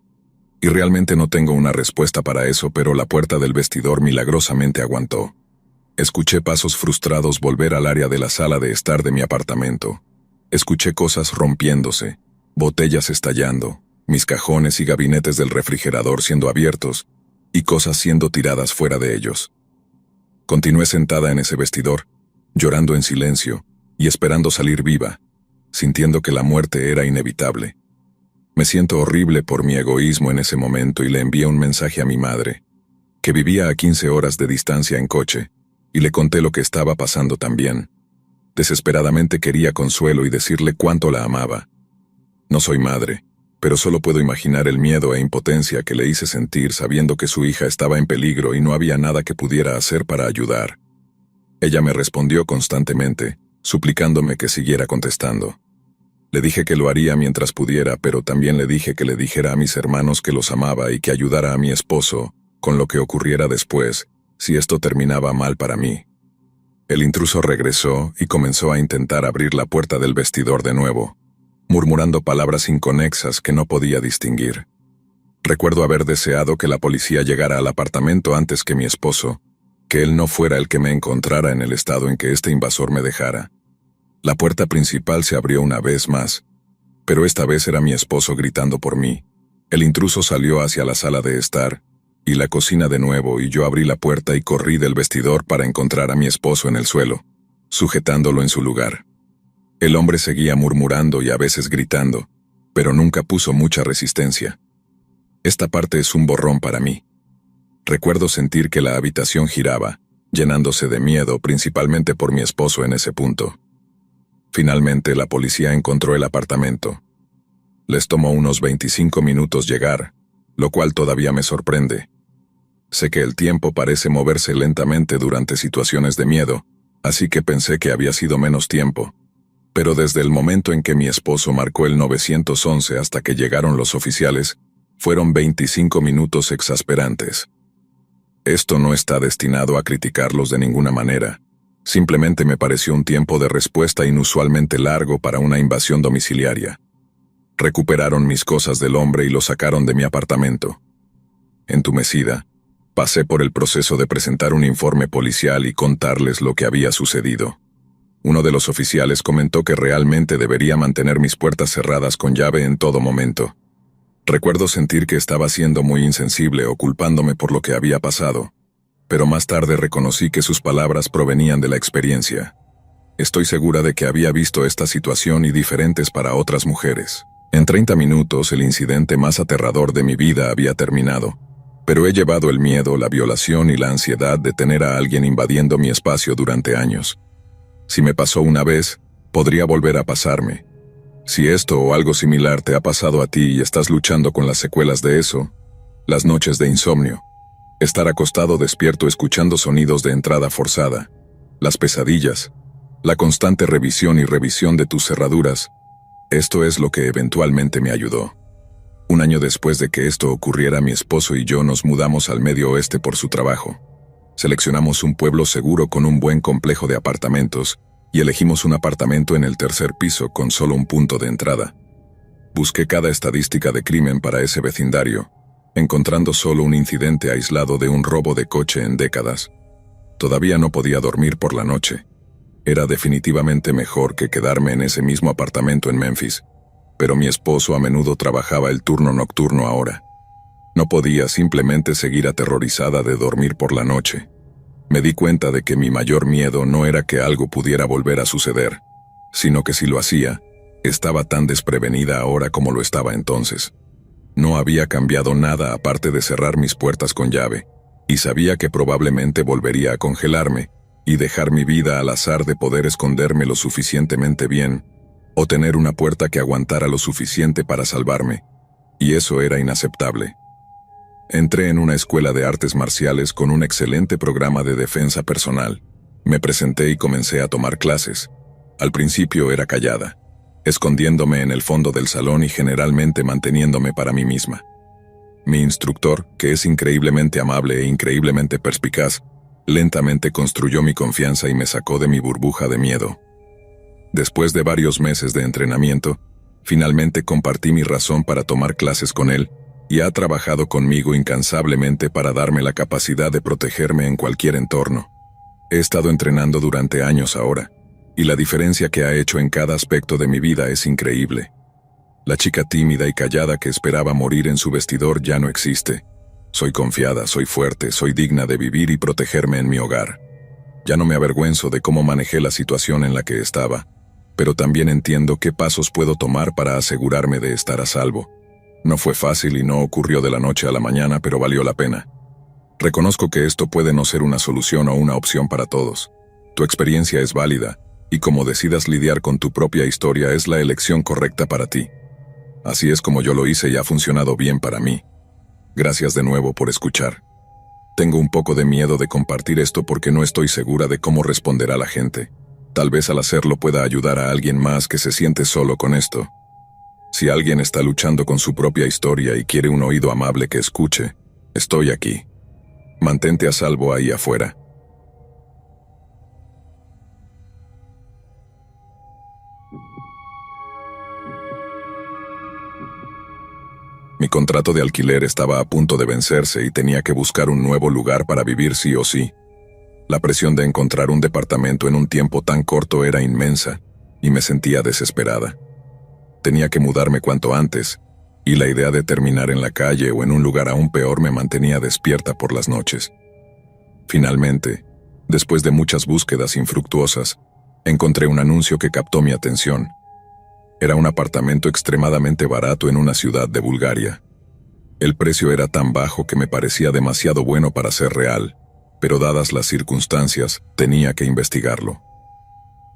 Y realmente no tengo una respuesta para eso, pero la puerta del vestidor milagrosamente aguantó. Escuché pasos frustrados volver al área de la sala de estar de mi apartamento. Escuché cosas rompiéndose, botellas estallando, mis cajones y gabinetes del refrigerador siendo abiertos, y cosas siendo tiradas fuera de ellos. Continué sentada en ese vestidor, llorando en silencio, y esperando salir viva, sintiendo que la muerte era inevitable. Me siento horrible por mi egoísmo en ese momento y le envié un mensaje a mi madre, que vivía a 15 horas de distancia en coche, y le conté lo que estaba pasando también. Desesperadamente quería consuelo y decirle cuánto la amaba. No soy madre, pero solo puedo imaginar el miedo e impotencia que le hice sentir sabiendo que su hija estaba en peligro y no había nada que pudiera hacer para ayudar. Ella me respondió constantemente, suplicándome que siguiera contestando. Le dije que lo haría mientras pudiera, pero también le dije que le dijera a mis hermanos que los amaba y que ayudara a mi esposo con lo que ocurriera después, si esto terminaba mal para mí. El intruso regresó y comenzó a intentar abrir la puerta del vestidor de nuevo, murmurando palabras inconexas que no podía distinguir. Recuerdo haber deseado que la policía llegara al apartamento antes que mi esposo, que él no fuera el que me encontrara en el estado en que este invasor me dejara. La puerta principal se abrió una vez más, pero esta vez era mi esposo gritando por mí. El intruso salió hacia la sala de estar, y la cocina de nuevo, y yo abrí la puerta y corrí del vestidor para encontrar a mi esposo en el suelo, sujetándolo en su lugar. El hombre seguía murmurando y a veces gritando, pero nunca puso mucha resistencia. Esta parte es un borrón para mí. Recuerdo sentir que la habitación giraba, llenándose de miedo principalmente por mi esposo en ese punto. Finalmente la policía encontró el apartamento. Les tomó unos 25 minutos llegar, lo cual todavía me sorprende. Sé que el tiempo parece moverse lentamente durante situaciones de miedo, así que pensé que había sido menos tiempo. Pero desde el momento en que mi esposo marcó el 911 hasta que llegaron los oficiales, fueron 25 minutos exasperantes. Esto no está destinado a criticarlos de ninguna manera. Simplemente me pareció un tiempo de respuesta inusualmente largo para una invasión domiciliaria. Recuperaron mis cosas del hombre y lo sacaron de mi apartamento. Entumecida, pasé por el proceso de presentar un informe policial y contarles lo que había sucedido. Uno de los oficiales comentó que realmente debería mantener mis puertas cerradas con llave en todo momento. Recuerdo sentir que estaba siendo muy insensible o culpándome por lo que había pasado, pero más tarde reconocí que sus palabras provenían de la experiencia. Estoy segura de que había visto esta situación y diferentes para otras mujeres. En 30 minutos el incidente más aterrador de mi vida había terminado, pero he llevado el miedo, la violación y la ansiedad de tener a alguien invadiendo mi espacio durante años. Si me pasó una vez, podría volver a pasarme. Si esto o algo similar te ha pasado a ti y estás luchando con las secuelas de eso, las noches de insomnio, estar acostado despierto escuchando sonidos de entrada forzada, las pesadillas, la constante revisión y revisión de tus cerraduras, esto es lo que eventualmente me ayudó. Un año después de que esto ocurriera, mi esposo y yo nos mudamos al Medio Oeste por su trabajo. Seleccionamos un pueblo seguro con un buen complejo de apartamentos y elegimos un apartamento en el tercer piso con solo un punto de entrada. Busqué cada estadística de crimen para ese vecindario, encontrando solo un incidente aislado de un robo de coche en décadas. Todavía no podía dormir por la noche. Era definitivamente mejor que quedarme en ese mismo apartamento en Memphis, pero mi esposo a menudo trabajaba el turno nocturno ahora. No podía simplemente seguir aterrorizada de dormir por la noche. Me di cuenta de que mi mayor miedo no era que algo pudiera volver a suceder, sino que si lo hacía, estaba tan desprevenida ahora como lo estaba entonces. No había cambiado nada aparte de cerrar mis puertas con llave, y sabía que probablemente volvería a congelarme y dejar mi vida al azar de poder esconderme lo suficientemente bien, o tener una puerta que aguantara lo suficiente para salvarme, y eso era inaceptable. Entré en una escuela de artes marciales con un excelente programa de defensa personal. Me presenté y comencé a tomar clases. Al principio era callada, escondiéndome en el fondo del salón y generalmente manteniéndome para mí misma. Mi instructor, que es increíblemente amable e increíblemente perspicaz, lentamente construyó mi confianza y me sacó de mi burbuja de miedo. Después de varios meses de entrenamiento, finalmente compartí mi razón para tomar clases con él y ha trabajado conmigo incansablemente para darme la capacidad de protegerme en cualquier entorno. He estado entrenando durante años ahora, y la diferencia que ha hecho en cada aspecto de mi vida es increíble. La chica tímida y callada que esperaba morir en su vestidor ya no existe. Soy confiada, soy fuerte, soy digna de vivir y protegerme en mi hogar. Ya no me avergüenzo de cómo manejé la situación en la que estaba, pero también entiendo qué pasos puedo tomar para asegurarme de estar a salvo. No fue fácil y no ocurrió de la noche a la mañana, pero valió la pena. Reconozco que esto puede no ser una solución o una opción para todos. Tu experiencia es válida, y como decidas lidiar con tu propia historia es la elección correcta para ti. Así es como yo lo hice y ha funcionado bien para mí. Gracias de nuevo por escuchar. Tengo un poco de miedo de compartir esto porque no estoy segura de cómo responderá la gente. Tal vez al hacerlo pueda ayudar a alguien más que se siente solo con esto. Si alguien está luchando con su propia historia y quiere un oído amable que escuche, estoy aquí. Mantente a salvo ahí afuera. Mi contrato de alquiler estaba a punto de vencerse y tenía que buscar un nuevo lugar para vivir sí o sí. La presión de encontrar un departamento en un tiempo tan corto era inmensa, y me sentía desesperada. Tenía que mudarme cuanto antes, y la idea de terminar en la calle o en un lugar aún peor me mantenía despierta por las noches. Finalmente, después de muchas búsquedas infructuosas, encontré un anuncio que captó mi atención. Era un apartamento extremadamente barato en una ciudad de Bulgaria. El precio era tan bajo que me parecía demasiado bueno para ser real, pero dadas las circunstancias, tenía que investigarlo.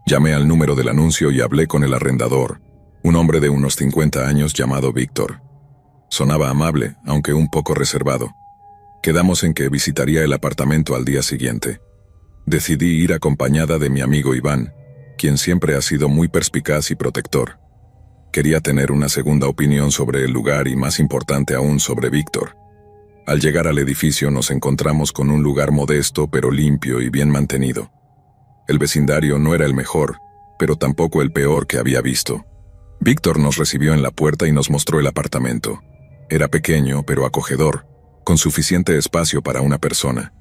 Llamé al número del anuncio y hablé con el arrendador, un hombre de unos 50 años llamado Víctor. Sonaba amable, aunque un poco reservado. Quedamos en que visitaría el apartamento al día siguiente. Decidí ir acompañada de mi amigo Iván, quien siempre ha sido muy perspicaz y protector. Quería tener una segunda opinión sobre el lugar y, más importante aún, sobre Víctor. Al llegar al edificio nos encontramos con un lugar modesto pero limpio y bien mantenido. El vecindario no era el mejor, pero tampoco el peor que había visto. Víctor nos recibió en la puerta y nos mostró el apartamento. Era pequeño pero acogedor, con suficiente espacio para una persona.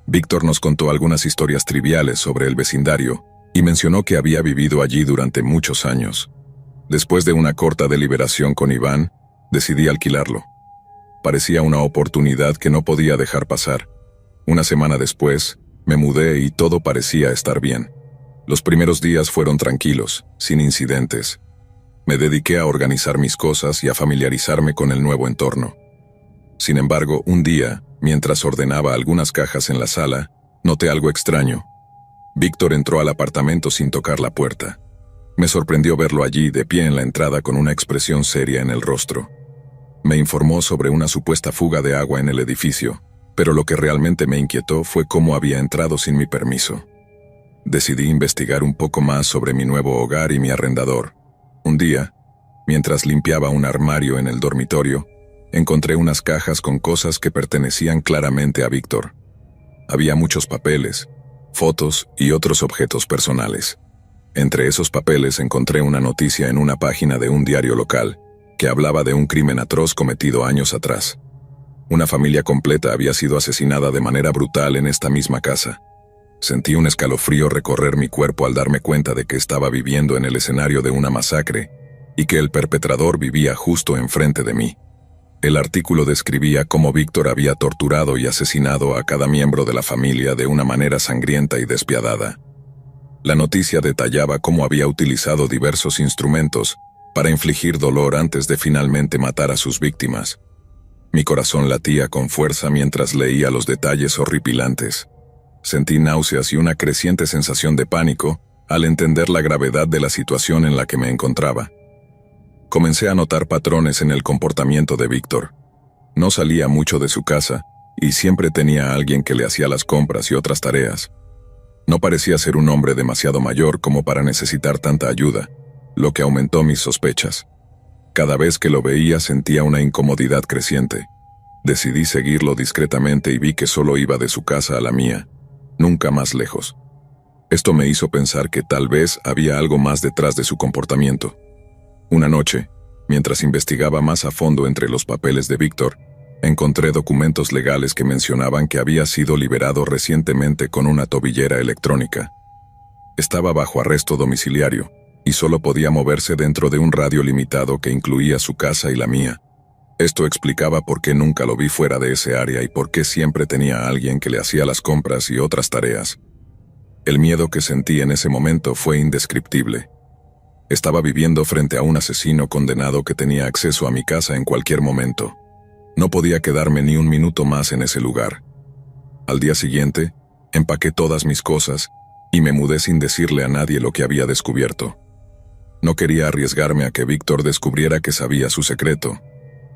Víctor nos contó algunas historias triviales sobre el vecindario y mencionó que había vivido allí durante muchos años. Después de una corta deliberación con Iván, decidí alquilarlo. Parecía una oportunidad que no podía dejar pasar. Una semana después, me mudé y todo parecía estar bien. Los primeros días fueron tranquilos, sin incidentes. Me dediqué a organizar mis cosas y a familiarizarme con el nuevo entorno. Sin embargo, un día, mientras ordenaba algunas cajas en la sala, noté algo extraño. Víctor entró al apartamento sin tocar la puerta. Me sorprendió verlo allí, de pie en la entrada con una expresión seria en el rostro. Me informó sobre una supuesta fuga de agua en el edificio, pero lo que realmente me inquietó fue cómo había entrado sin mi permiso. Decidí investigar un poco más sobre mi nuevo hogar y mi arrendador. Un día, mientras limpiaba un armario en el dormitorio, encontré unas cajas con cosas que pertenecían claramente a Víctor. Había muchos papeles, fotos y otros objetos personales. Entre esos papeles encontré una noticia en una página de un diario local, que hablaba de un crimen atroz cometido años atrás. Una familia completa había sido asesinada de manera brutal en esta misma casa. Sentí un escalofrío recorrer mi cuerpo al darme cuenta de que estaba viviendo en el escenario de una masacre y que el perpetrador vivía justo enfrente de mí. El artículo describía cómo Víctor había torturado y asesinado a cada miembro de la familia de una manera sangrienta y despiadada. La noticia detallaba cómo había utilizado diversos instrumentos para infligir dolor antes de finalmente matar a sus víctimas. Mi corazón latía con fuerza mientras leía los detalles horripilantes. Sentí náuseas y una creciente sensación de pánico al entender la gravedad de la situación en la que me encontraba. Comencé a notar patrones en el comportamiento de Víctor. No salía mucho de su casa, y siempre tenía a alguien que le hacía las compras y otras tareas. No parecía ser un hombre demasiado mayor como para necesitar tanta ayuda, lo que aumentó mis sospechas. Cada vez que lo veía sentía una incomodidad creciente. Decidí seguirlo discretamente y vi que solo iba de su casa a la mía, nunca más lejos. Esto me hizo pensar que tal vez había algo más detrás de su comportamiento. Una noche, mientras investigaba más a fondo entre los papeles de Víctor, encontré documentos legales que mencionaban que había sido liberado recientemente con una tobillera electrónica. Estaba bajo arresto domiciliario, y solo podía moverse dentro de un radio limitado que incluía su casa y la mía. Esto explicaba por qué nunca lo vi fuera de ese área y por qué siempre tenía a alguien que le hacía las compras y otras tareas. El miedo que sentí en ese momento fue indescriptible. Estaba viviendo frente a un asesino condenado que tenía acceso a mi casa en cualquier momento. No podía quedarme ni un minuto más en ese lugar. Al día siguiente, empaqué todas mis cosas y me mudé sin decirle a nadie lo que había descubierto. No quería arriesgarme a que Víctor descubriera que sabía su secreto.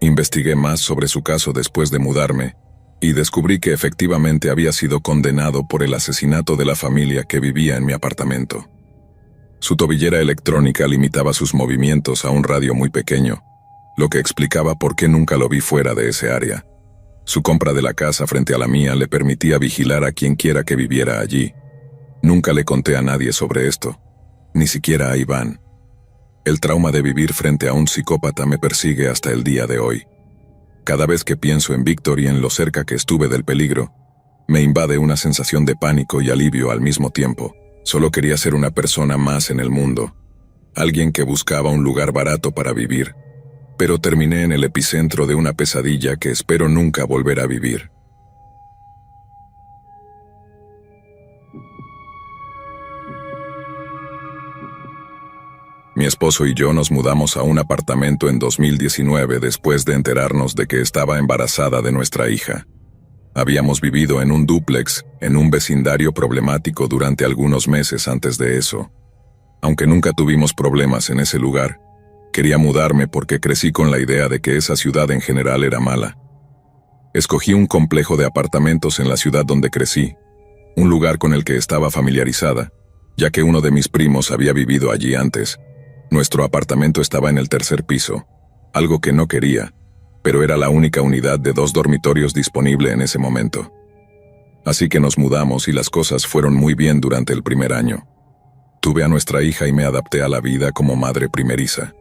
Investigué más sobre su caso después de mudarme, y descubrí que efectivamente había sido condenado por el asesinato de la familia que vivía en mi apartamento. Su tobillera electrónica limitaba sus movimientos a un radio muy pequeño, lo que explicaba por qué nunca lo vi fuera de ese área. Su compra de la casa frente a la mía le permitía vigilar a quien quiera que viviera allí. Nunca le conté a nadie sobre esto, ni siquiera a Iván. El trauma de vivir frente a un psicópata me persigue hasta el día de hoy. Cada vez que pienso en Víctor y en lo cerca que estuve del peligro, me invade una sensación de pánico y alivio al mismo tiempo. Solo quería ser una persona más en el mundo, alguien que buscaba un lugar barato para vivir, pero terminé en el epicentro de una pesadilla que espero nunca volver a vivir. Mi esposo y yo nos mudamos a un apartamento en 2019 después de enterarnos de que estaba embarazada de nuestra hija. Habíamos vivido en un dúplex, en un vecindario problemático durante algunos meses antes de eso. Aunque nunca tuvimos problemas en ese lugar, quería mudarme porque crecí con la idea de que esa ciudad en general era mala. Escogí un complejo de apartamentos en la ciudad donde crecí, un lugar con el que estaba familiarizada, ya que uno de mis primos había vivido allí antes. Nuestro apartamento estaba en el tercer piso, algo que no quería, pero era la única unidad de 2 dormitorios disponible en ese momento. Así que nos mudamos y las cosas fueron muy bien durante el primer año. Tuve a nuestra hija y me adapté a la vida como madre primeriza.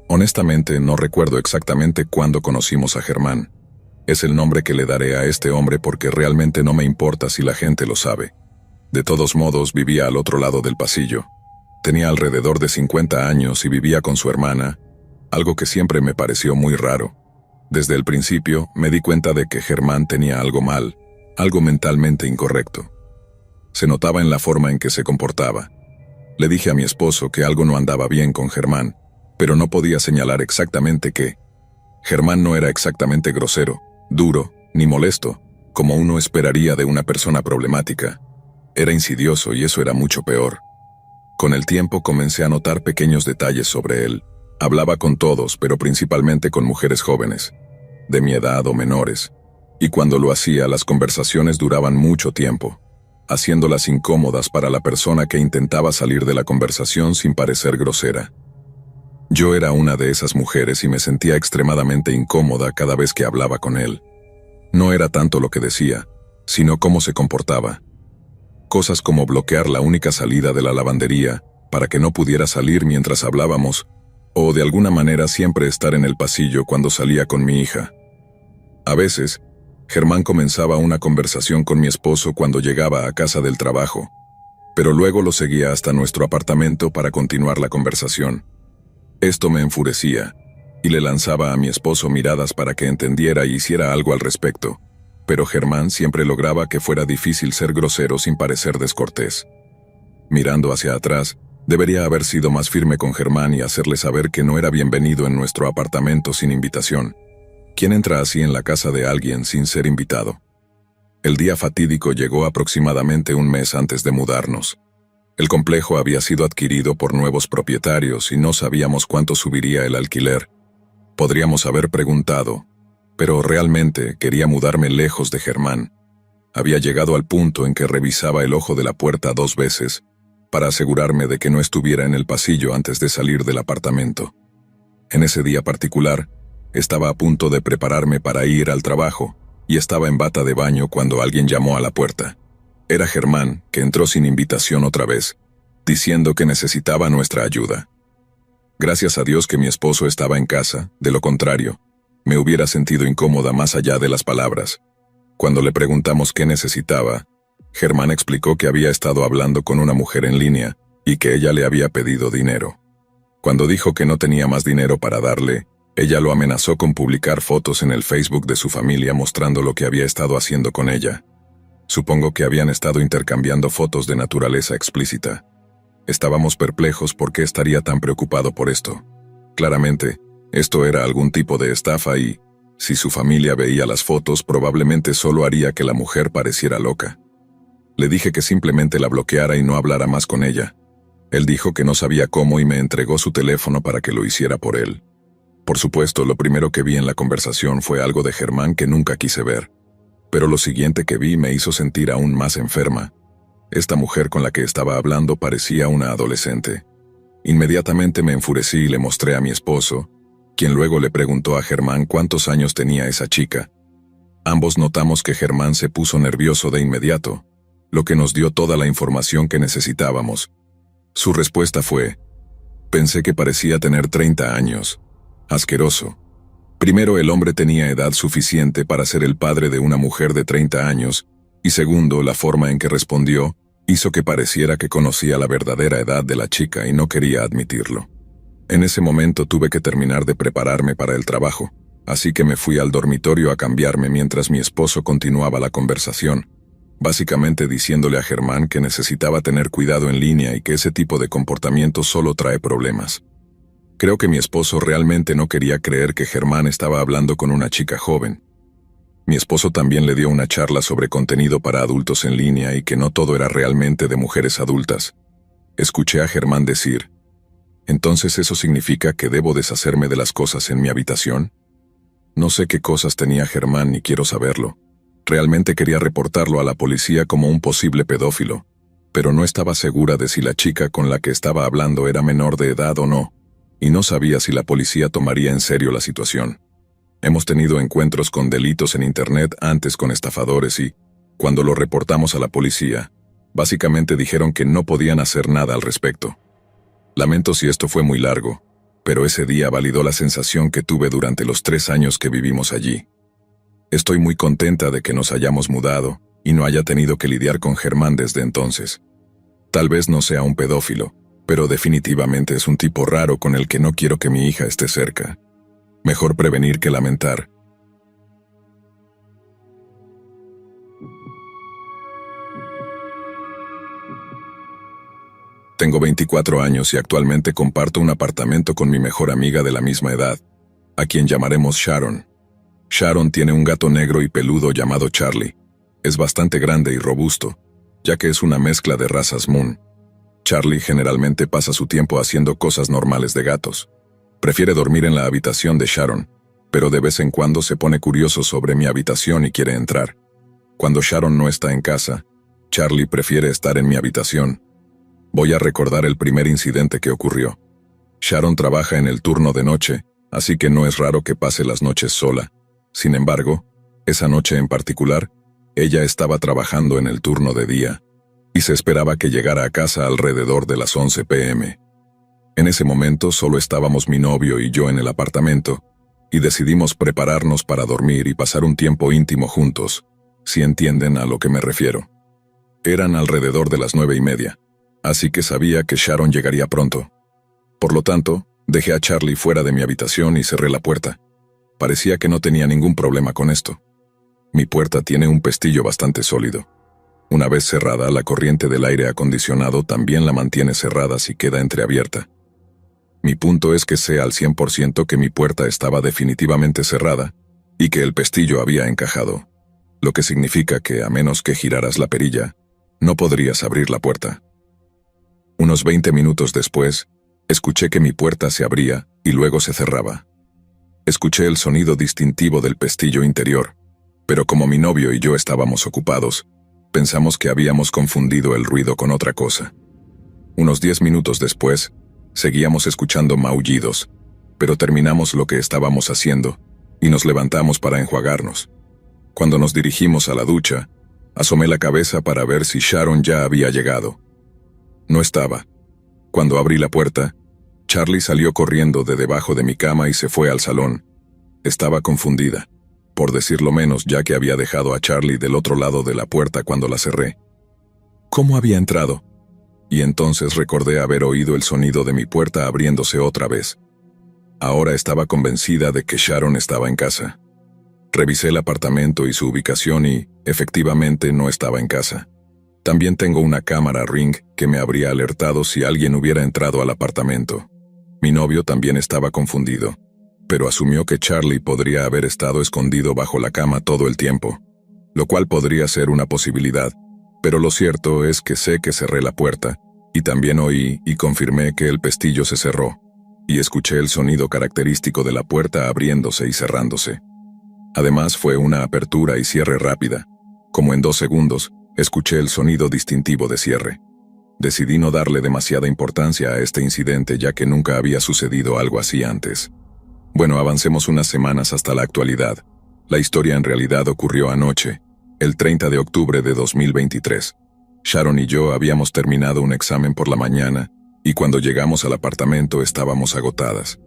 Honestamente, no recuerdo exactamente cuándo conocimos a Germán. Es el nombre que le daré a este hombre porque realmente no me importa si la gente lo sabe. De todos modos, vivía al otro lado del pasillo. Tenía alrededor de 50 años y vivía con su hermana, algo que siempre me pareció muy raro. Desde el principio me di cuenta de que Germán tenía algo mal, algo mentalmente incorrecto. Se notaba en la forma en que se comportaba. Le dije a mi esposo que algo no andaba bien con Germán, pero no podía señalar exactamente qué. Germán no era exactamente grosero, duro, ni molesto, como uno esperaría de una persona problemática. Era insidioso y eso era mucho peor. Con el tiempo comencé a notar pequeños detalles sobre él. Hablaba con todos, pero principalmente con mujeres jóvenes, de mi edad o menores. Y cuando lo hacía, las conversaciones duraban mucho tiempo, haciéndolas incómodas para la persona que intentaba salir de la conversación sin parecer grosera. Yo era una de esas mujeres y me sentía extremadamente incómoda cada vez que hablaba con él. No era tanto lo que decía, sino cómo se comportaba. Cosas como bloquear la única salida de la lavandería para que no pudiera salir mientras hablábamos, o de alguna manera siempre estar en el pasillo cuando salía con mi hija. A veces, Germán comenzaba una conversación con mi esposo cuando llegaba a casa del trabajo, pero luego lo seguía hasta nuestro apartamento para continuar la conversación. Esto me enfurecía, y le lanzaba a mi esposo miradas para que entendiera y hiciera algo al respecto, pero Germán siempre lograba que fuera difícil ser grosero sin parecer descortés. Mirando hacia atrás, debería haber sido más firme con Germán y hacerle saber que no era bienvenido en nuestro apartamento sin invitación. ¿Quién entra así en la casa de alguien sin ser invitado? El día fatídico llegó aproximadamente un mes antes de mudarnos. El complejo había sido adquirido por nuevos propietarios y no sabíamos cuánto subiría el alquiler. Podríamos haber preguntado, pero realmente quería mudarme lejos de Germán. Había llegado al punto en que revisaba el ojo de la puerta 2 veces para asegurarme de que no estuviera en el pasillo antes de salir del apartamento. En ese día particular, estaba a punto de prepararme para ir al trabajo y estaba en bata de baño cuando alguien llamó a la puerta. Era Germán, que entró sin invitación otra vez, diciendo que necesitaba nuestra ayuda. Gracias a Dios que mi esposo estaba en casa, de lo contrario, me hubiera sentido incómoda más allá de las palabras. Cuando le preguntamos qué necesitaba, Germán explicó que había estado hablando con una mujer en línea y que ella le había pedido dinero. Cuando dijo que no tenía más dinero para darle, ella lo amenazó con publicar fotos en el Facebook de su familia mostrando lo que había estado haciendo con ella. Supongo que habían estado intercambiando fotos de naturaleza explícita. Estábamos perplejos por qué estaría tan preocupado por esto. Claramente, esto era algún tipo de estafa y, si su familia veía las fotos, probablemente solo haría que la mujer pareciera loca. Le dije que simplemente la bloqueara y no hablara más con ella. Él dijo que no sabía cómo y me entregó su teléfono para que lo hiciera por él. Por supuesto, lo primero que vi en la conversación fue algo de Germán que nunca quise ver. Pero lo siguiente que vi me hizo sentir aún más enferma. Esta mujer con la que estaba hablando parecía una adolescente. Inmediatamente me enfurecí y le mostré a mi esposo, quien luego le preguntó a Germán cuántos años tenía esa chica. Ambos notamos que Germán se puso nervioso de inmediato, lo que nos dio toda la información que necesitábamos. Su respuesta fue: pensé que parecía tener 30 años. Asqueroso. Primero, el hombre tenía edad suficiente para ser el padre de una mujer de 30 años, y segundo, la forma en que respondió hizo que pareciera que conocía la verdadera edad de la chica y no quería admitirlo. En ese momento tuve que terminar de prepararme para el trabajo, así que me fui al dormitorio a cambiarme mientras mi esposo continuaba la conversación, básicamente diciéndole a Germán que necesitaba tener cuidado en línea y que ese tipo de comportamiento solo trae problemas. Creo que mi esposo realmente no quería creer que Germán estaba hablando con una chica joven. Mi esposo también le dio una charla sobre contenido para adultos en línea y que no todo era realmente de mujeres adultas. Escuché a Germán decir: ¿entonces eso significa que debo deshacerme de las cosas en mi habitación? No sé qué cosas tenía Germán ni quiero saberlo. Realmente quería reportarlo a la policía como un posible pedófilo, pero no estaba segura de si la chica con la que estaba hablando era menor de edad o no, y no sabía si la policía tomaría en serio la situación. Hemos tenido encuentros con delitos en Internet antes con estafadores y, cuando lo reportamos a la policía, básicamente dijeron que no podían hacer nada al respecto. Lamento si esto fue muy largo, pero ese día validó la sensación que tuve durante los 3 años que vivimos allí. Estoy muy contenta de que nos hayamos mudado y no haya tenido que lidiar con Germán desde entonces. Tal vez no sea un pedófilo, pero definitivamente es un tipo raro con el que no quiero que mi hija esté cerca. Mejor prevenir que lamentar. Tengo 24 años y actualmente comparto un apartamento con mi mejor amiga de la misma edad, a quien llamaremos Sharon. Sharon tiene un gato negro y peludo llamado Charlie. Es bastante grande y robusto, ya que es una mezcla de razas Moon. Charlie generalmente pasa su tiempo haciendo cosas normales de gatos. Prefiere dormir en la habitación de Sharon, pero de vez en cuando se pone curioso sobre mi habitación y quiere entrar. Cuando Sharon no está en casa, Charlie prefiere estar en mi habitación. Voy a recordar el primer incidente que ocurrió. Sharon trabaja en el turno de noche, así que no es raro que pase las noches sola. Sin embargo, esa noche en particular, ella estaba trabajando en el turno de día, y se esperaba que llegara a casa alrededor de las 11 p.m. En ese momento solo estábamos mi novio y yo en el apartamento, y decidimos prepararnos para dormir y pasar un tiempo íntimo juntos, si entienden a lo que me refiero. Eran alrededor de las 9:30, así que sabía que Sharon llegaría pronto. Por lo tanto, dejé a Charlie fuera de mi habitación y cerré la puerta. Parecía que no tenía ningún problema con esto. Mi puerta tiene un pestillo bastante sólido. Una vez cerrada, la corriente del aire acondicionado también la mantiene cerrada si queda entreabierta. Mi punto es que sé al 100% que mi puerta estaba definitivamente cerrada y que el pestillo había encajado, lo que significa que, a menos que giraras la perilla, no podrías abrir la puerta. Unos 20 minutos después, escuché que mi puerta se abría y luego se cerraba. Escuché el sonido distintivo del pestillo interior, pero como mi novio y yo estábamos ocupados, pensamos que habíamos confundido el ruido con otra cosa. Unos 10 minutos después, seguíamos escuchando maullidos, pero terminamos lo que estábamos haciendo y nos levantamos para enjuagarnos. Cuando nos dirigimos a la ducha, asomé la cabeza para ver si Sharon ya había llegado. No estaba. Cuando abrí la puerta, Charlie salió corriendo de debajo de mi cama y se fue al salón. Estaba confundida, por decirlo menos, ya que había dejado a Charlie del otro lado de la puerta cuando la cerré. ¿Cómo había entrado? Y entonces recordé haber oído el sonido de mi puerta abriéndose otra vez. Ahora estaba convencida de que Sharon estaba en casa. Revisé el apartamento y su ubicación y, efectivamente, no estaba en casa. También tengo una cámara Ring que me habría alertado si alguien hubiera entrado al apartamento. Mi novio también estaba confundido, pero asumió que Charlie podría haber estado escondido bajo la cama todo el tiempo, lo cual podría ser una posibilidad, pero lo cierto es que sé que cerré la puerta, y también oí y confirmé que el pestillo se cerró, y escuché el sonido característico de la puerta abriéndose y cerrándose. Además fue una apertura y cierre rápida. Como en 2 segundos, escuché el sonido distintivo de cierre. Decidí no darle demasiada importancia a este incidente ya que nunca había sucedido algo así antes. Bueno, avancemos unas semanas hasta la actualidad. La historia en realidad ocurrió anoche, el 30 de octubre de 2023. Sharon y yo habíamos terminado un examen por la mañana, y cuando llegamos al apartamento estábamos agotadas.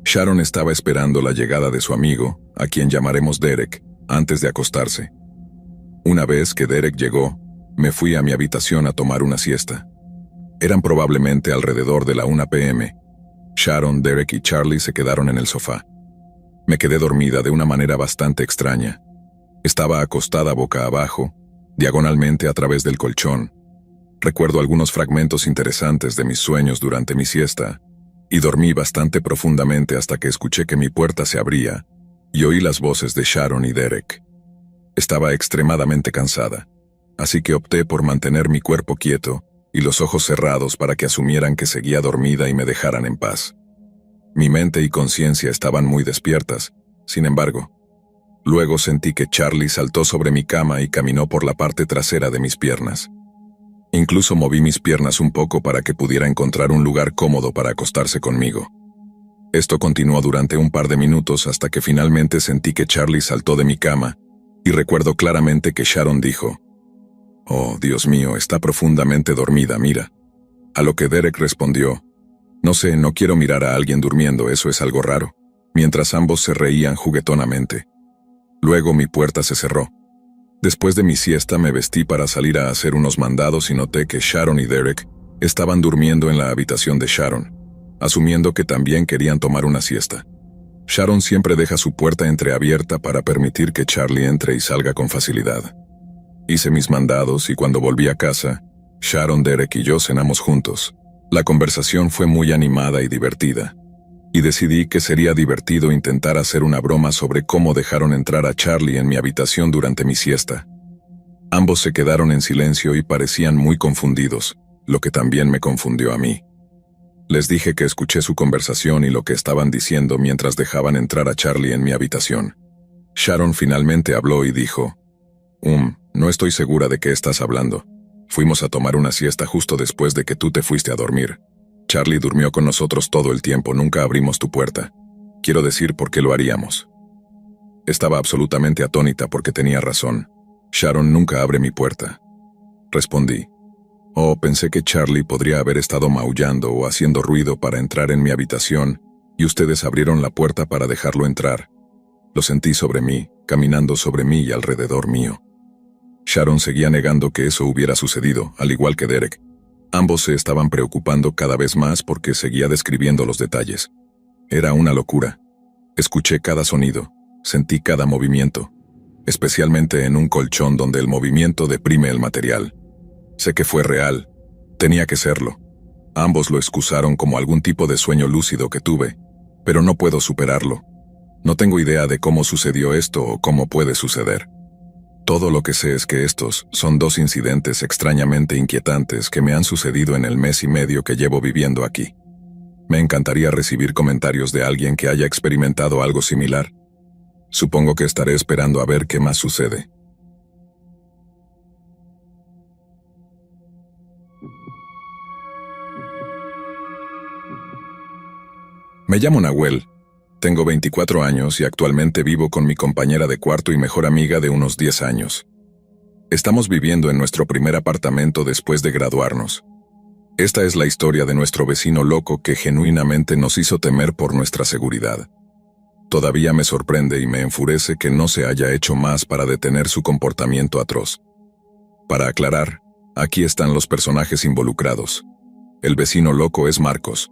Sharon estaba esperando la llegada de su amigo, a quien llamaremos Derek, antes de acostarse. Una vez que Derek llegó, me fui a mi habitación a tomar una siesta. Eran probablemente alrededor de la 1 p.m. Sharon, Derek y Charlie se quedaron en el sofá. Me quedé dormida de una manera bastante extraña. Estaba acostada boca abajo, diagonalmente a través del colchón. Recuerdo algunos fragmentos interesantes de mis sueños durante mi siesta, y dormí bastante profundamente hasta que escuché que mi puerta se abría, y oí las voces de Sharon y Derek. Estaba extremadamente cansada, así que opté por mantener mi cuerpo quieto y los ojos cerrados para que asumieran que seguía dormida y me dejaran en paz. Mi mente y conciencia estaban muy despiertas, sin embargo. Luego sentí que Charlie saltó sobre mi cama y caminó por la parte trasera de mis piernas. Incluso moví mis piernas un poco para que pudiera encontrar un lugar cómodo para acostarse conmigo. Esto continuó durante un par de minutos hasta que finalmente sentí que Charlie saltó de mi cama, y recuerdo claramente que Sharon dijo: «Oh, Dios mío, está profundamente dormida, mira». A lo que Derek respondió: «No sé, no quiero mirar a alguien durmiendo, eso es algo raro», mientras ambos se reían juguetonamente. Luego mi puerta se cerró. Después de mi siesta me vestí para salir a hacer unos mandados y noté que Sharon y Derek estaban durmiendo en la habitación de Sharon, asumiendo que también querían tomar una siesta. Sharon siempre deja su puerta entreabierta para permitir que Charlie entre y salga con facilidad. Hice mis mandados y cuando volví a casa, Sharon, Derek y yo cenamos juntos. La conversación fue muy animada y divertida, y decidí que sería divertido intentar hacer una broma sobre cómo dejaron entrar a Charlie en mi habitación durante mi siesta. Ambos se quedaron en silencio y parecían muy confundidos, lo que también me confundió a mí. Les dije que escuché su conversación y lo que estaban diciendo mientras dejaban entrar a Charlie en mi habitación. Sharon finalmente habló y dijo: no estoy segura de qué estás hablando. Fuimos a tomar una siesta justo después de que tú te fuiste a dormir. Charlie durmió con nosotros todo el tiempo, nunca abrimos tu puerta. Quiero decir, ¿por qué lo haríamos? Estaba absolutamente atónita porque tenía razón. Sharon nunca abre mi puerta. Respondí: «Oh, pensé que Charlie podría haber estado maullando o haciendo ruido para entrar en mi habitación, y ustedes abrieron la puerta para dejarlo entrar. Lo sentí sobre mí, caminando sobre mí y alrededor mío». Sharon seguía negando que eso hubiera sucedido, al igual que Derek. Ambos se estaban preocupando cada vez más porque seguía describiendo los detalles. Era una locura. Escuché cada sonido, sentí cada movimiento, especialmente en un colchón donde el movimiento deprime el material. Sé que fue real, tenía que serlo. Ambos lo excusaron como algún tipo de sueño lúcido que tuve, pero no puedo superarlo. No tengo idea de cómo sucedió esto o cómo puede suceder. Todo lo que sé es que estos son dos incidentes extrañamente inquietantes que me han sucedido en el mes y medio que llevo viviendo aquí. Me encantaría recibir comentarios de alguien que haya experimentado algo similar. Supongo que estaré esperando a ver qué más sucede. Me llamo Nahuel, tengo 24 años y actualmente vivo con mi compañera de cuarto y mejor amiga de unos 10 años. Estamos viviendo en nuestro primer apartamento después de graduarnos. Esta es la historia de nuestro vecino loco que genuinamente nos hizo temer por nuestra seguridad. Todavía me sorprende y me enfurece que no se haya hecho más para detener su comportamiento atroz. Para aclarar, aquí están los personajes involucrados. El vecino loco es Marcos.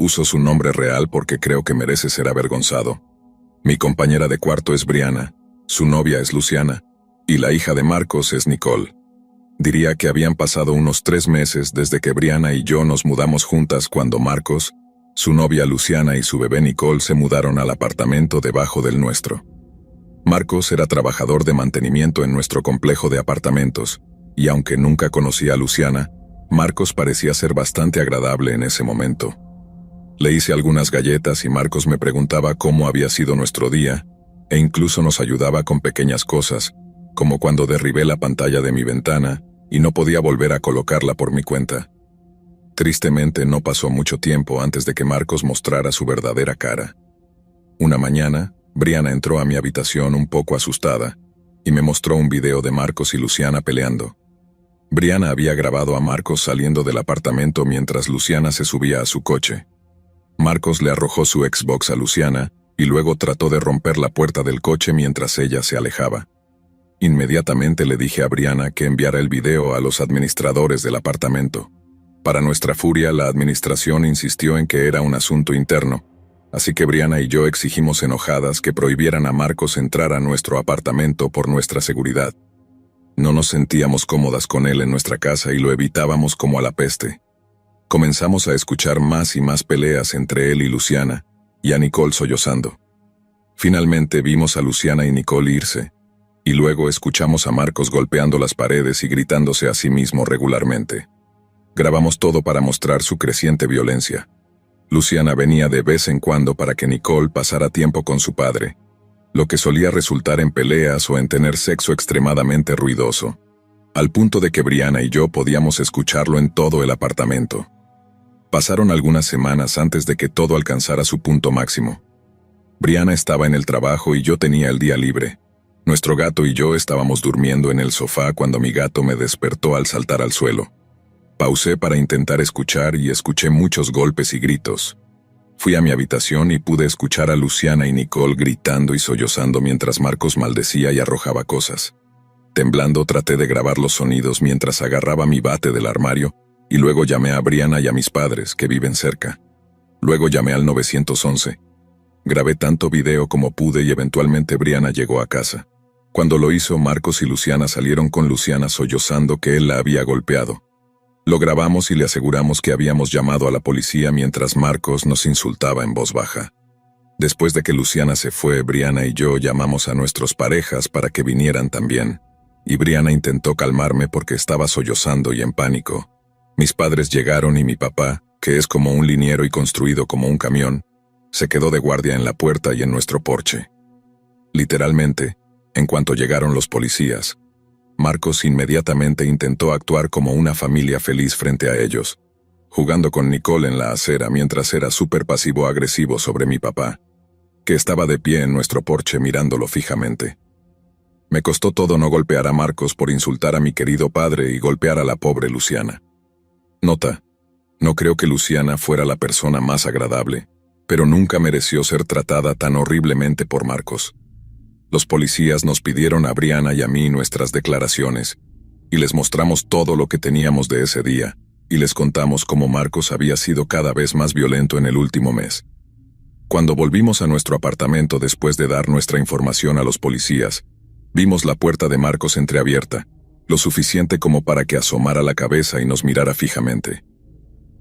Uso su nombre real porque creo que merece ser avergonzado. Mi compañera de cuarto es Brianna, su novia es Luciana, y la hija de Marcos es Nicole. Diría que habían pasado unos 3 meses desde que Brianna y yo nos mudamos juntas cuando Marcos, su novia Luciana y su bebé Nicole se mudaron al apartamento debajo del nuestro. Marcos era trabajador de mantenimiento en nuestro complejo de apartamentos, y aunque nunca conocí a Luciana, Marcos parecía ser bastante agradable en ese momento. Le hice algunas galletas y Marcos me preguntaba cómo había sido nuestro día, e incluso nos ayudaba con pequeñas cosas, como cuando derribé la pantalla de mi ventana y no podía volver a colocarla por mi cuenta. Tristemente no pasó mucho tiempo antes de que Marcos mostrara su verdadera cara. Una mañana, Brianna entró a mi habitación un poco asustada y me mostró un video de Marcos y Luciana peleando. Brianna había grabado a Marcos saliendo del apartamento mientras Luciana se subía a su coche. Marcos le arrojó su Xbox a Luciana y luego trató de romper la puerta del coche mientras ella se alejaba. Inmediatamente le dije a Brianna que enviara el video a los administradores del apartamento. Para nuestra furia, la administración insistió en que era un asunto interno, así que Brianna y yo exigimos enojadas que prohibieran a Marcos entrar a nuestro apartamento por nuestra seguridad. No nos sentíamos cómodas con él en nuestra casa y lo evitábamos como a la peste. Comenzamos a escuchar más y más peleas entre él y Luciana, y a Nicole sollozando. Finalmente vimos a Luciana y Nicole irse, y luego escuchamos a Marcos golpeando las paredes y gritándose a sí mismo regularmente. Grabamos todo para mostrar su creciente violencia. Luciana venía de vez en cuando para que Nicole pasara tiempo con su padre, lo que solía resultar en peleas o en tener sexo extremadamente ruidoso, al punto de que Brianna y yo podíamos escucharlo en todo el apartamento. Pasaron algunas semanas antes de que todo alcanzara su punto máximo. Brianna estaba en el trabajo y yo tenía el día libre. Nuestro gato y yo estábamos durmiendo en el sofá cuando mi gato me despertó al saltar al suelo. Pausé para intentar escuchar y escuché muchos golpes y gritos. Fui a mi habitación y pude escuchar a Luciana y Nicole gritando y sollozando mientras Marcos maldecía y arrojaba cosas. Temblando traté de grabar los sonidos mientras agarraba mi bate del armario y luego llamé a Brianna y a mis padres, que viven cerca. Luego llamé al 911. Grabé tanto video como pude y eventualmente Brianna llegó a casa. Cuando lo hizo, Marcos y Luciana salieron con Luciana sollozando que él la había golpeado. Lo grabamos y le aseguramos que habíamos llamado a la policía mientras Marcos nos insultaba en voz baja. Después de que Luciana se fue, Brianna y yo llamamos a nuestras parejas para que vinieran también, y Brianna intentó calmarme porque estaba sollozando y en pánico. Mis padres llegaron y mi papá, que es como un liniero y construido como un camión, se quedó de guardia en la puerta y en nuestro porche. Literalmente, en cuanto llegaron los policías, Marcos inmediatamente intentó actuar como una familia feliz frente a ellos, jugando con Nicole en la acera mientras era súper pasivo-agresivo sobre mi papá, que estaba de pie en nuestro porche mirándolo fijamente. Me costó todo no golpear a Marcos por insultar a mi querido padre y golpear a la pobre Luciana. Nota: no creo que Luciana fuera la persona más agradable, pero nunca mereció ser tratada tan horriblemente por Marcos. Los policías nos pidieron a Brianna y a mí nuestras declaraciones, y les mostramos todo lo que teníamos de ese día, y les contamos cómo Marcos había sido cada vez más violento en el último mes. Cuando volvimos a nuestro apartamento después de dar nuestra información a los policías, vimos la puerta de Marcos entreabierta, lo suficiente como para que asomara la cabeza y nos mirara fijamente.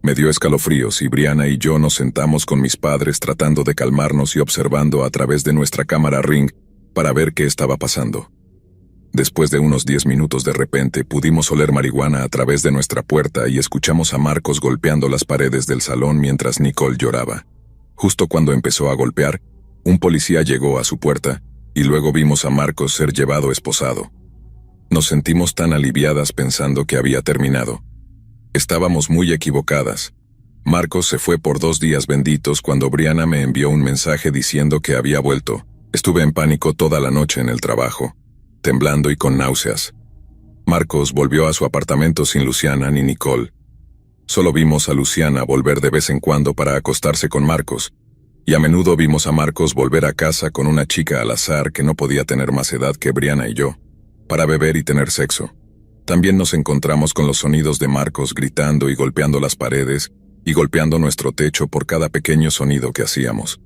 Me dio escalofríos y Brianna y yo nos sentamos con mis padres tratando de calmarnos y observando a través de nuestra cámara Ring para ver qué estaba pasando. Después de unos 10 minutos de repente pudimos oler marihuana a través de nuestra puerta y escuchamos a Marcos golpeando las paredes del salón mientras Nicole lloraba. Justo cuando empezó a golpear, un policía llegó a su puerta y luego vimos a Marcos ser llevado esposado. Nos sentimos tan aliviadas pensando que había terminado. Estábamos muy equivocadas. Marcos se fue por 2 días benditos cuando Brianna me envió un mensaje diciendo que había vuelto. Estuve en pánico toda la noche en el trabajo, temblando y con náuseas. Marcos volvió a su apartamento sin Luciana ni Nicole. Solo vimos a Luciana volver de vez en cuando para acostarse con Marcos, y a menudo vimos a Marcos volver a casa con una chica al azar que no podía tener más edad que Brianna y yo, para beber y tener sexo. También nos encontramos con los sonidos de Marcos gritando y golpeando las paredes y golpeando nuestro techo por cada pequeño sonido que hacíamos.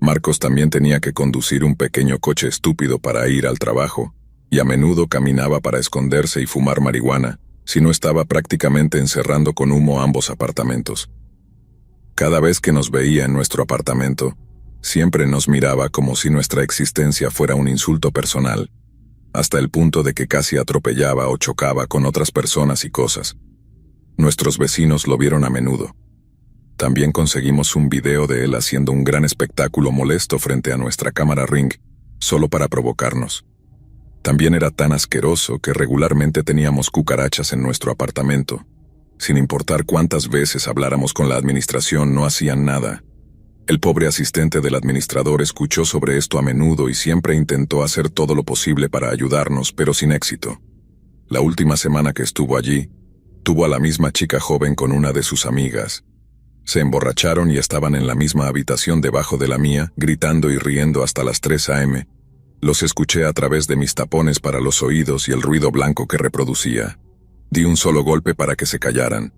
Marcos también tenía que conducir un pequeño coche estúpido para ir al trabajo, y a menudo caminaba para esconderse y fumar marihuana, si no estaba prácticamente encerrando con humo ambos apartamentos. Cada vez que nos veía en nuestro apartamento, siempre nos miraba como si nuestra existencia fuera un insulto personal, hasta el punto de que casi atropellaba o chocaba con otras personas y cosas. Nuestros vecinos lo vieron a menudo. También conseguimos un video de él haciendo un gran espectáculo molesto frente a nuestra cámara Ring, solo para provocarnos. También era tan asqueroso que regularmente teníamos cucarachas en nuestro apartamento. Sin importar cuántas veces habláramos con la administración, no hacían nada. El pobre asistente del administrador escuchó sobre esto a menudo y siempre intentó hacer todo lo posible para ayudarnos, pero sin éxito. La última semana que estuvo allí, tuvo a la misma chica joven con una de sus amigas. Se emborracharon y estaban en la misma habitación debajo de la mía, gritando y riendo hasta las 3 a.m. Los escuché a través de mis tapones para los oídos y el ruido blanco que reproducía. Di un solo golpe para que se callaran,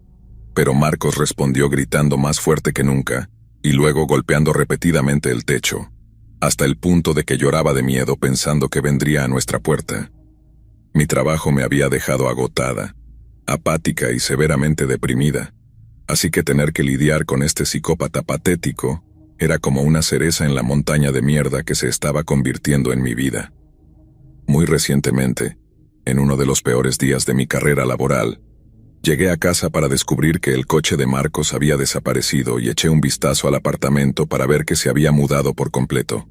pero Marcos respondió gritando más fuerte que nunca, y luego golpeando repetidamente el techo, hasta el punto de que lloraba de miedo pensando que vendría a nuestra puerta. Mi trabajo me había dejado agotada, apática y severamente deprimida, así que tener que lidiar con este psicópata patético era como una cereza en la montaña de mierda que se estaba convirtiendo en mi vida. Muy recientemente, en uno de los peores días de mi carrera laboral, llegué a casa para descubrir que el coche de Marcos había desaparecido y eché un vistazo al apartamento para ver que se había mudado por completo.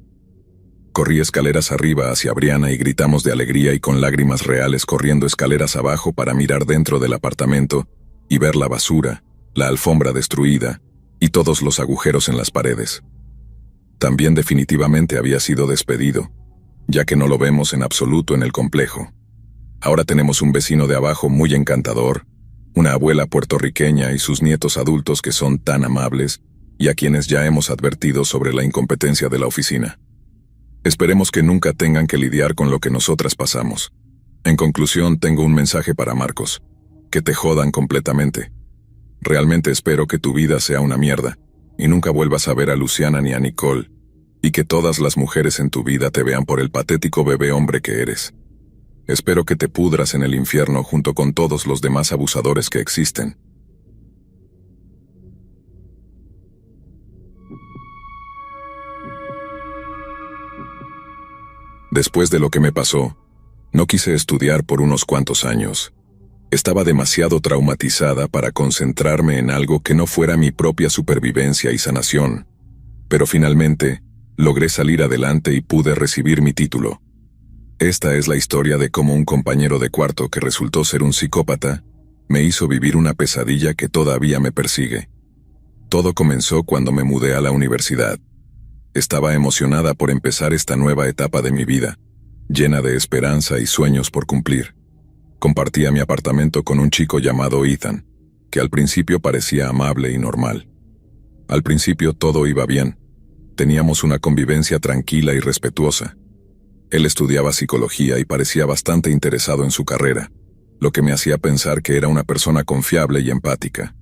Corrí escaleras arriba hacia Brianna y gritamos de alegría y con lágrimas reales corriendo escaleras abajo para mirar dentro del apartamento y ver la basura, la alfombra destruida y todos los agujeros en las paredes. También definitivamente había sido despedido, ya que no lo vemos en absoluto en el complejo. Ahora tenemos un vecino de abajo muy encantador, una abuela puertorriqueña y sus nietos adultos que son tan amables y a quienes ya hemos advertido sobre la incompetencia de la oficina. Esperemos que nunca tengan que lidiar con lo que nosotras pasamos. En conclusión, tengo un mensaje para Marcos. Que te jodan completamente. Realmente espero que tu vida sea una mierda, y nunca vuelvas a ver a Luciana ni a Nicole, y que todas las mujeres en tu vida te vean por el patético bebé hombre que eres. Espero que te pudras en el infierno junto con todos los demás abusadores que existen. Después de lo que me pasó, no quise estudiar por unos cuantos años. Estaba demasiado traumatizada para concentrarme en algo que no fuera mi propia supervivencia y sanación. Pero finalmente, logré salir adelante y pude recibir mi título. Esta es la historia de cómo un compañero de cuarto que resultó ser un psicópata, me hizo vivir una pesadilla que todavía me persigue. Todo comenzó cuando me mudé a la universidad. Estaba emocionada por empezar esta nueva etapa de mi vida, llena de esperanza y sueños por cumplir. Compartía mi apartamento con un chico llamado Ethan, que al principio parecía amable y normal. Al principio todo iba bien. Teníamos una convivencia tranquila y respetuosa. Él estudiaba psicología y parecía bastante interesado en su carrera, lo que me hacía pensar que era una persona confiable y empática.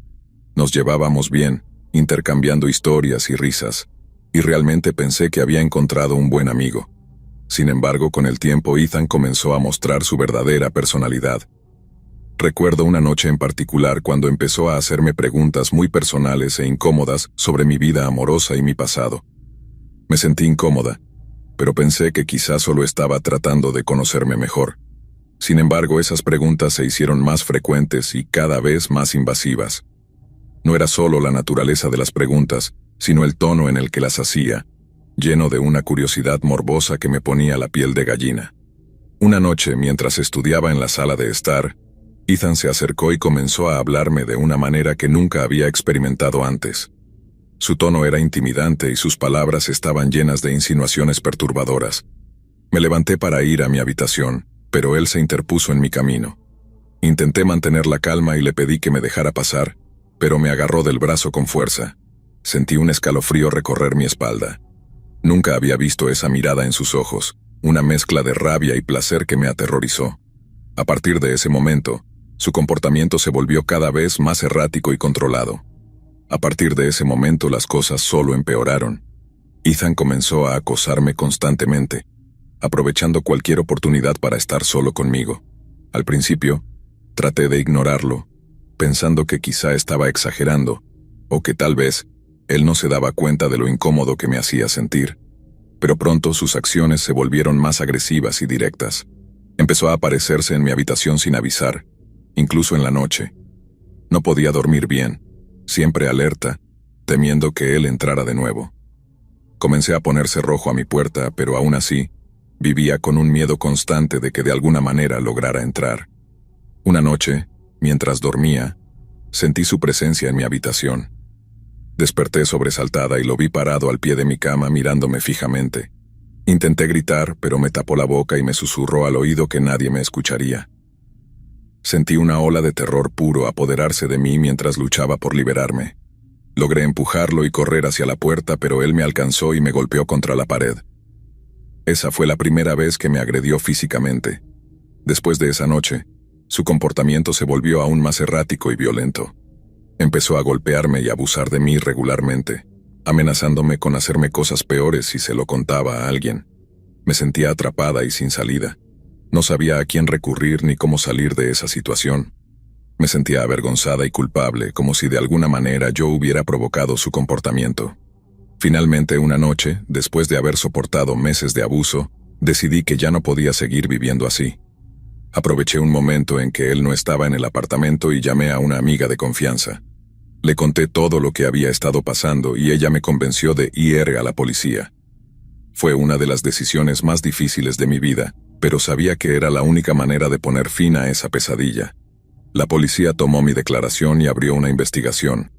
Nos llevábamos bien, intercambiando historias y risas, y realmente pensé que había encontrado un buen amigo. Sin embargo, con el tiempo Ethan comenzó a mostrar su verdadera personalidad. Recuerdo una noche en particular cuando empezó a hacerme preguntas muy personales e incómodas sobre mi vida amorosa y mi pasado. Me sentí incómoda, pero pensé que quizás solo estaba tratando de conocerme mejor. Sin embargo, esas preguntas se hicieron más frecuentes y cada vez más invasivas. No era solo la naturaleza de las preguntas, sino el tono en el que las hacía, lleno de una curiosidad morbosa que me ponía la piel de gallina. Una noche, mientras estudiaba en la sala de estar, Ethan se acercó y comenzó a hablarme de una manera que nunca había experimentado antes. Su tono era intimidante y sus palabras estaban llenas de insinuaciones perturbadoras. Me levanté para ir a mi habitación, pero él se interpuso en mi camino. Intenté mantener la calma y le pedí que me dejara pasar, pero me agarró del brazo con fuerza. Sentí un escalofrío recorrer mi espalda. Nunca había visto esa mirada en sus ojos, una mezcla de rabia y placer que me aterrorizó. A partir de ese momento, su comportamiento se volvió cada vez más errático y controlado. A partir de ese momento las cosas solo empeoraron. Ethan comenzó a acosarme constantemente, aprovechando cualquier oportunidad para estar solo conmigo. Al principio, traté de ignorarlo, pensando que quizá estaba exagerando, o que tal vez él no se daba cuenta de lo incómodo que me hacía sentir. Pero pronto sus acciones se volvieron más agresivas y directas. Empezó a aparecerse en mi habitación sin avisar, incluso en la noche. No podía dormir bien, siempre alerta, temiendo que él entrara de nuevo. Comencé a ponerse rojo a mi puerta, pero aún así, vivía con un miedo constante de que de alguna manera lograra entrar. Una noche, mientras dormía, sentí su presencia en mi habitación. Desperté sobresaltada y lo vi parado al pie de mi cama mirándome fijamente. Intenté gritar, pero me tapó la boca y me susurró al oído que nadie me escucharía. Sentí una ola de terror puro apoderarse de mí mientras luchaba por liberarme. Logré empujarlo y correr hacia la puerta, pero él me alcanzó y me golpeó contra la pared. Esa fue la primera vez que me agredió físicamente. Después de esa noche, su comportamiento se volvió aún más errático y violento. Empezó a golpearme y abusar de mí regularmente, amenazándome con hacerme cosas peores si se lo contaba a alguien. Me sentía atrapada y sin salida. No sabía a quién recurrir ni cómo salir de esa situación. Me sentía avergonzada y culpable, como si de alguna manera yo hubiera provocado su comportamiento. Finalmente, una noche, después de haber soportado meses de abuso, decidí que ya no podía seguir viviendo así. Aproveché un momento en que él no estaba en el apartamento y llamé a una amiga de confianza. Le conté todo lo que había estado pasando y ella me convenció de ir a la policía. Fue una de las decisiones más difíciles de mi vida, pero sabía que era la única manera de poner fin a esa pesadilla. La policía tomó mi declaración y abrió una investigación.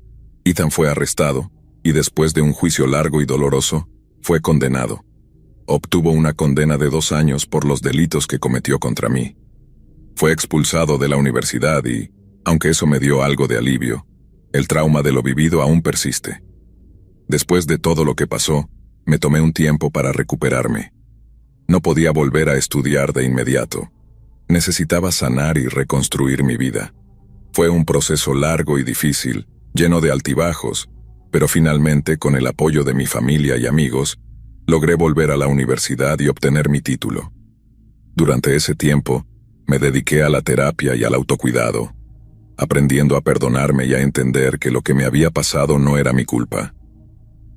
Ethan fue arrestado, y después de un juicio largo y doloroso, fue condenado. Obtuvo una condena de 2 años por los delitos que cometió contra mí. Fue expulsado de la universidad y, aunque eso me dio algo de alivio, el trauma de lo vivido aún persiste. Después de todo lo que pasó, me tomé un tiempo para recuperarme. No podía volver a estudiar de inmediato. Necesitaba sanar y reconstruir mi vida. Fue un proceso largo y difícil, lleno de altibajos, pero finalmente, con el apoyo de mi familia y amigos, logré volver a la universidad y obtener mi título. Durante ese tiempo, me dediqué a la terapia y al autocuidado, aprendiendo a perdonarme y a entender que lo que me había pasado no era mi culpa.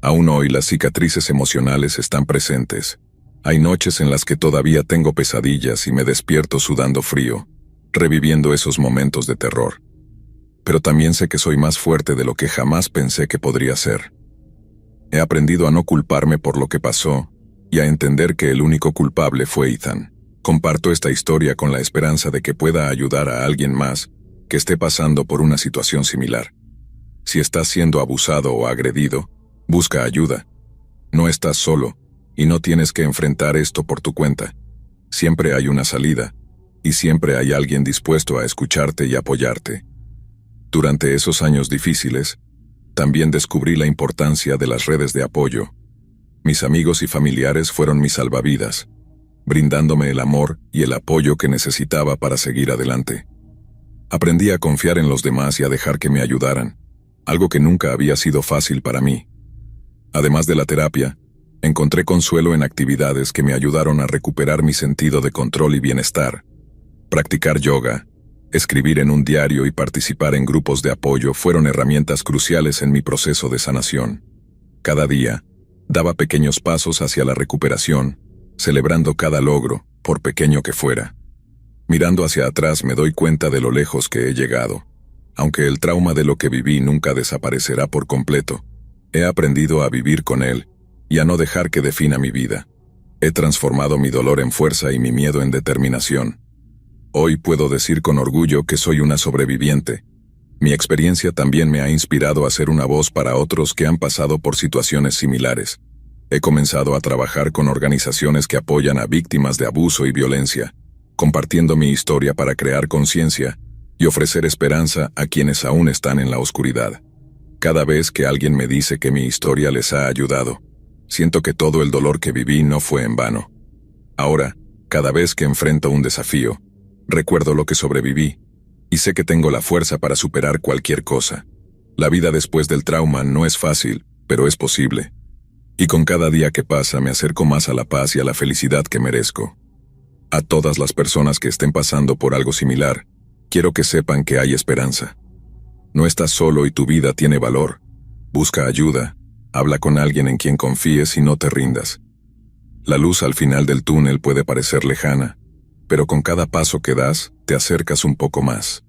Aún hoy las cicatrices emocionales están presentes. Hay noches en las que todavía tengo pesadillas y me despierto sudando frío, reviviendo esos momentos de terror. Pero también sé que soy más fuerte de lo que jamás pensé que podría ser. He aprendido a no culparme por lo que pasó y a entender que el único culpable fue Ethan. Comparto esta historia con la esperanza de que pueda ayudar a alguien más que esté pasando por una situación similar. Si estás siendo abusado o agredido, busca ayuda. No estás solo, y no tienes que enfrentar esto por tu cuenta. Siempre hay una salida, y siempre hay alguien dispuesto a escucharte y apoyarte. Durante esos años difíciles, también descubrí la importancia de las redes de apoyo. Mis amigos y familiares fueron mis salvavidas, brindándome el amor y el apoyo que necesitaba para seguir adelante. Aprendí a confiar en los demás y a dejar que me ayudaran, algo que nunca había sido fácil para mí. Además de la terapia, encontré consuelo en actividades que me ayudaron a recuperar mi sentido de control y bienestar. Practicar yoga, escribir en un diario y participar en grupos de apoyo fueron herramientas cruciales en mi proceso de sanación. Cada día, daba pequeños pasos hacia la recuperación, celebrando cada logro, por pequeño que fuera. Mirando hacia atrás me doy cuenta de lo lejos que he llegado. Aunque el trauma de lo que viví nunca desaparecerá por completo, he aprendido a vivir con él y a no dejar que defina mi vida. He transformado mi dolor en fuerza y mi miedo en determinación. Hoy puedo decir con orgullo que soy una sobreviviente. Mi experiencia también me ha inspirado a ser una voz para otros que han pasado por situaciones similares. He comenzado a trabajar con organizaciones que apoyan a víctimas de abuso y violencia, compartiendo mi historia para crear conciencia y ofrecer esperanza a quienes aún están en la oscuridad. Cada vez que alguien me dice que mi historia les ha ayudado, siento que todo el dolor que viví no fue en vano. Ahora, cada vez que enfrento un desafío, recuerdo lo que sobreviví, y sé que tengo la fuerza para superar cualquier cosa. La vida después del trauma no es fácil, pero es posible. Y con cada día que pasa me acerco más a la paz y a la felicidad que merezco. A todas las personas que estén pasando por algo similar, quiero que sepan que hay esperanza. No estás solo y tu vida tiene valor. Busca ayuda, habla con alguien en quien confíes y no te rindas. La luz al final del túnel puede parecer lejana, pero con cada paso que das, te acercas un poco más.